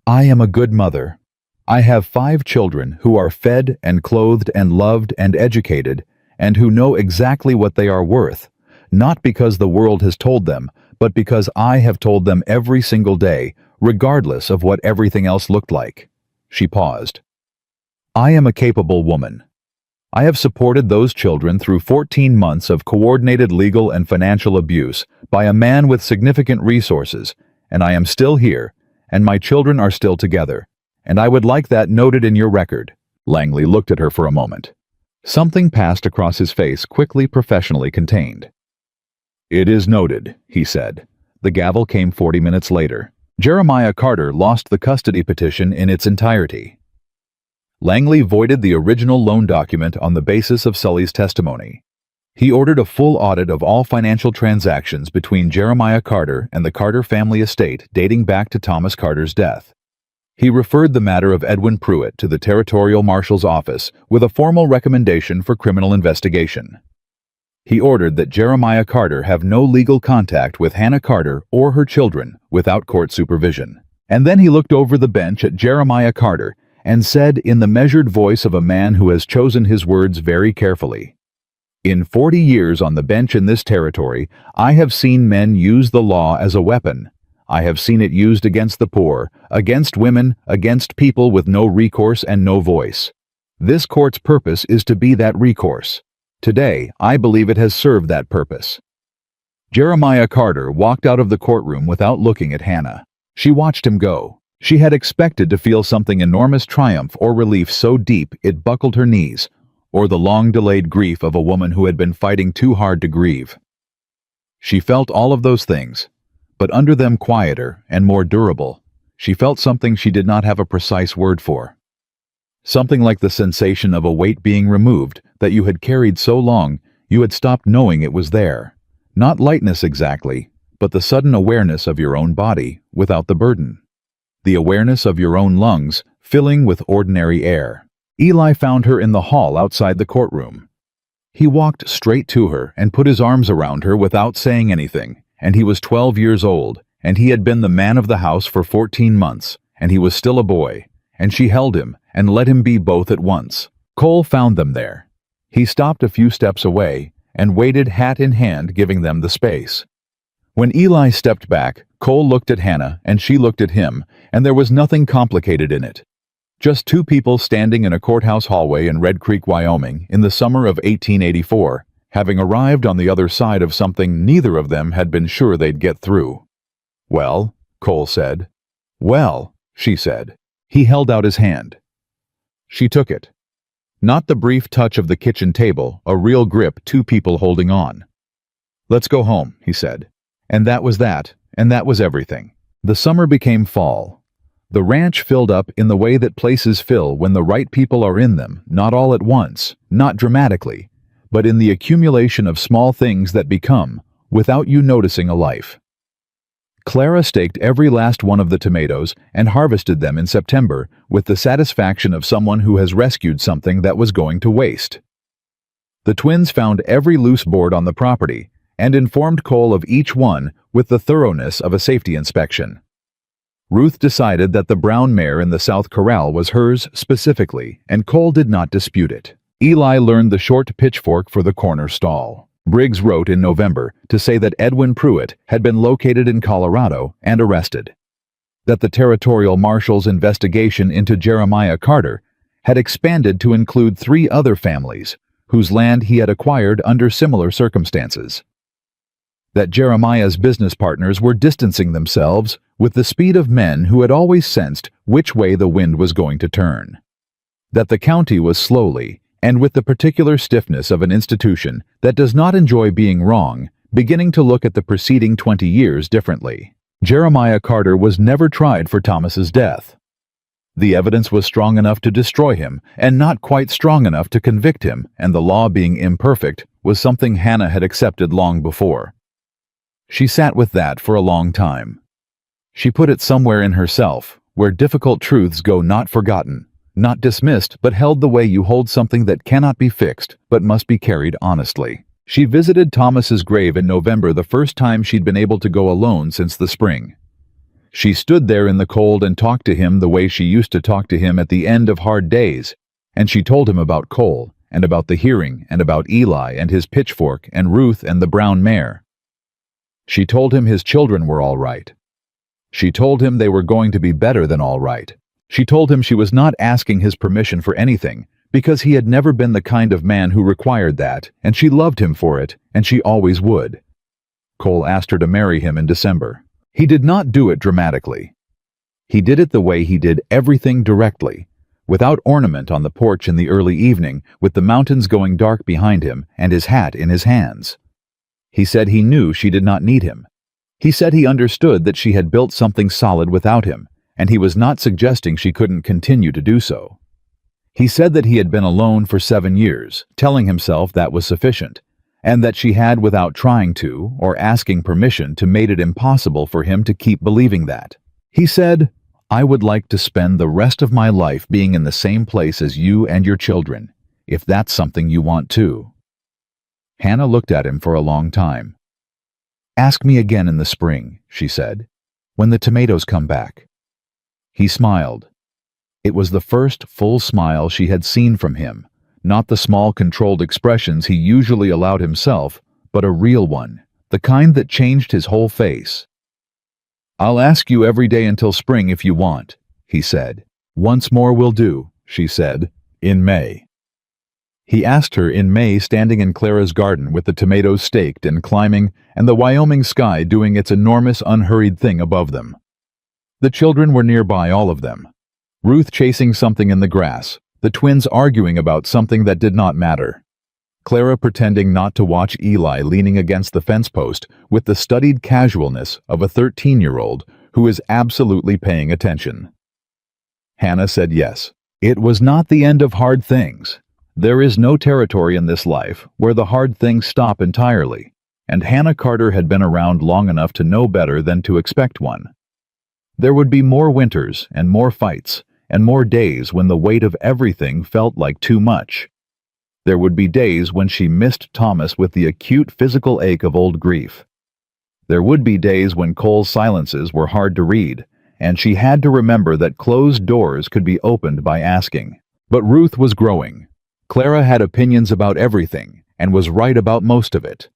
"I am a good mother. I have 5 children who are fed and clothed and loved and educated, and who know exactly what they are worth, not because the world has told them, but because I have told them every single day, regardless of what everything else looked like." She paused. "I am a capable woman. I have supported those children through 14 months of coordinated legal and financial abuse by a man with significant resources, and I am still here, and my children are still together, and I would like that noted in your record." Langley looked at her for a moment. Something passed across his face, quickly, professionally contained. "It is noted," he said. The gavel came 40 minutes later. Jeremiah Carter lost the custody petition in its entirety. Langley voided the original loan document on the basis of Sully's testimony. He ordered a full audit of all financial transactions between Jeremiah Carter and the Carter family estate dating back to Thomas Carter's death. He referred the matter of Edwin Pruitt to the Territorial Marshal's office with a formal recommendation for criminal investigation. He ordered that Jeremiah Carter have no legal contact with Hannah Carter or her children without court supervision. And then he looked over the bench at Jeremiah Carter and said in the measured voice of a man who has chosen his words very carefully, "In 40 years on the bench in this territory, I have seen men use the law as a weapon. I have seen it used against the poor, against women, against people with no recourse and no voice. This court's purpose is to be that recourse. Today, I believe it has served that purpose." Jeremiah Carter walked out of the courtroom without looking at Hannah. She watched him go. She had expected to feel something enormous triumph or relief so deep it buckled her knees, or the long-delayed grief of a woman who had been fighting too hard to grieve. She felt all of those things, but under them quieter and more durable, she felt something she did not have a precise word for. Something like the sensation of a weight being removed that you had carried so long you had stopped knowing it was there. Not lightness exactly, but the sudden awareness of your own body without the burden. The awareness of your own lungs filling with ordinary air. Eli found her in the hall outside the courtroom. He walked straight to her and put his arms around her without saying anything, and he was 12 years old, and he had been the man of the house for 14 months, and he was still a boy, and she held him and let him be both at once. Cole found them there. He stopped a few steps away and waited hat in hand, giving them the space. When Eli stepped back, Cole looked at Hannah and she looked at him, and there was nothing complicated in it. Just 2 people standing in a courthouse hallway in Red Creek, Wyoming, in the summer of 1884, having arrived on the other side of something neither of them had been sure they'd get through. "Well," Cole said. "Well," she said. He held out his hand. She took it. Not the brief touch of the kitchen table, a real grip, two people holding on. "Let's go home," he said. And that was that, and that was everything. The summer became fall. The ranch filled up in the way that places fill when the right people are in them, not all at once, not dramatically, but in the accumulation of small things that become, without you noticing, a life. Clara staked every last one of the tomatoes and harvested them in September with the satisfaction of someone who has rescued something that was going to waste. The twins found every loose board on the property and informed Cole of each one with the thoroughness of a safety inspection. Ruth decided that the brown mare in the South Corral was hers specifically, and Cole did not dispute it. Eli learned the short pitchfork for the corner stall. Briggs wrote in November to say that Edwin Pruitt had been located in Colorado and arrested. That the territorial marshal's investigation into Jeremiah Carter had expanded to include 3 other families whose land he had acquired under similar circumstances. That Jeremiah's business partners were distancing themselves with the speed of men who had always sensed which way the wind was going to turn. That the county was slowly, and with the particular stiffness of an institution that does not enjoy being wrong, beginning to look at the preceding 20 years differently. Jeremiah Carter was never tried for Thomas's death. The evidence was strong enough to destroy him, and not quite strong enough to convict him, and the law being imperfect was something Hannah had accepted long before. She sat with that for a long time. She put it somewhere in herself, where difficult truths go not forgotten, not dismissed, but held the way you hold something that cannot be fixed, but must be carried honestly. She visited Thomas's grave in November, the first time she'd been able to go alone since the spring. She stood there in the cold and talked to him the way she used to talk to him at the end of hard days, and she told him about Cole, and about the hearing, and about Eli and his pitchfork, and Ruth and the brown mare. She told him his children were all right. She told him they were going to be better than all right. She told him she was not asking his permission for anything, because he had never been the kind of man who required that, and she loved him for it, and she always would. Cole asked her to marry him in December. He did not do it dramatically. He did it the way he did everything, directly, without ornament, on the porch in the early evening, with the mountains going dark behind him and his hat in his hands. He said he knew she did not need him. He said he understood that she had built something solid without him, and he was not suggesting she couldn't continue to do so. He said that he had been alone for 7 years, telling himself that was sufficient, and that she had, without trying to or asking permission to, made it impossible for him to keep believing that. He said, "I would like to spend the rest of my life being in the same place as you and your children, if that's something you want too." Hannah looked at him for a long time. "Ask me again in the spring," she said, "when the tomatoes come back." He smiled. It was the first full smile she had seen from him, not the small controlled expressions he usually allowed himself, but a real one, the kind that changed his whole face. "I'll ask you every day until spring if you want," he said. "Once more will do," she said, "in May." He asked her in May, standing in Clara's garden with the tomatoes staked and climbing, and the Wyoming sky doing its enormous unhurried thing above them. The children were nearby, all of them. Ruth chasing something in the grass, the twins arguing about something that did not matter. Clara pretending not to watch Eli leaning against the fence post with the studied casualness of a 13-year-old who is absolutely paying attention. Hannah said yes. It was not the end of hard things. There is no territory in this life where the hard things stop entirely, and Hannah Carter had been around long enough to know better than to expect one. There would be more winters and more fights and more days when the weight of everything felt like too much. There would be days when she missed Thomas with the acute physical ache of old grief. There would be days when Cole's silences were hard to read, and she had to remember that closed doors could be opened by asking. But Ruth was growing. Clara had opinions about everything and was right about most of it.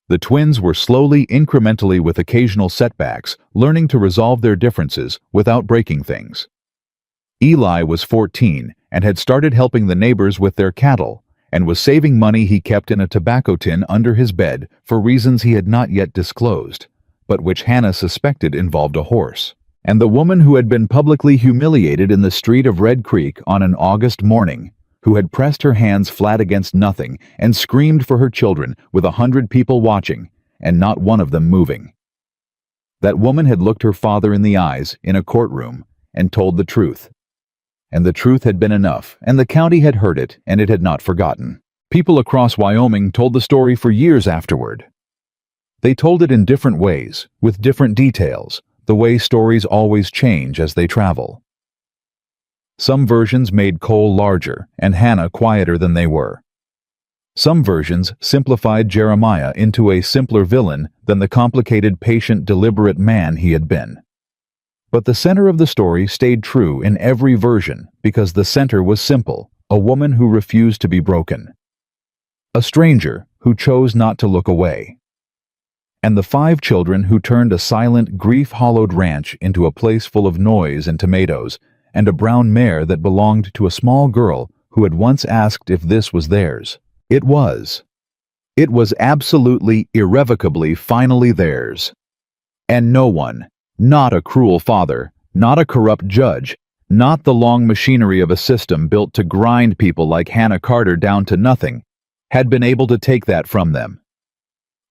The twins were slowly, incrementally, with occasional setbacks, learning to resolve their differences without breaking things. Eli was 14 and had started helping the neighbors with their cattle, and was saving money he kept in a tobacco tin under his bed for reasons he had not yet disclosed, but which Hannah suspected involved a horse. And the woman who had been publicly humiliated in the street of Red Creek on an August morning, who had pressed her hands flat against nothing and screamed for her children with 100 people watching, and not one of them moving. That woman had looked her father in the eyes in a courtroom and told the truth. And the truth had been enough, and the county had heard it, and it had not forgotten. People across Wyoming told the story for years afterward. They told it in different ways, with different details, the way stories always change as they travel. Some versions made Cole larger and Hannah quieter than they were. Some versions simplified Jeremiah into a simpler villain than the complicated, patient, deliberate man he had been. But the center of the story stayed true in every version because the center was simple, a woman who refused to be broken. A stranger who chose not to look away. And the 5 children who turned a silent, grief-hollowed ranch into a place full of noise and tomatoes, and a brown mare that belonged to a small girl who had once asked if this was theirs. It was. It was absolutely, irrevocably, finally theirs. And no one, not a cruel father, not a corrupt judge, not the long machinery of a system built to grind people like Hannah Carter down to nothing, had been able to take that from them.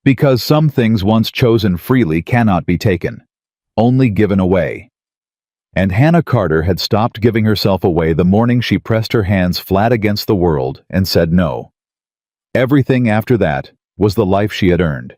Because some things once chosen freely cannot be taken, only given away. And Hannah Carter had stopped giving herself away the morning she pressed her hands flat against the world and said no. Everything after that was the life she had earned.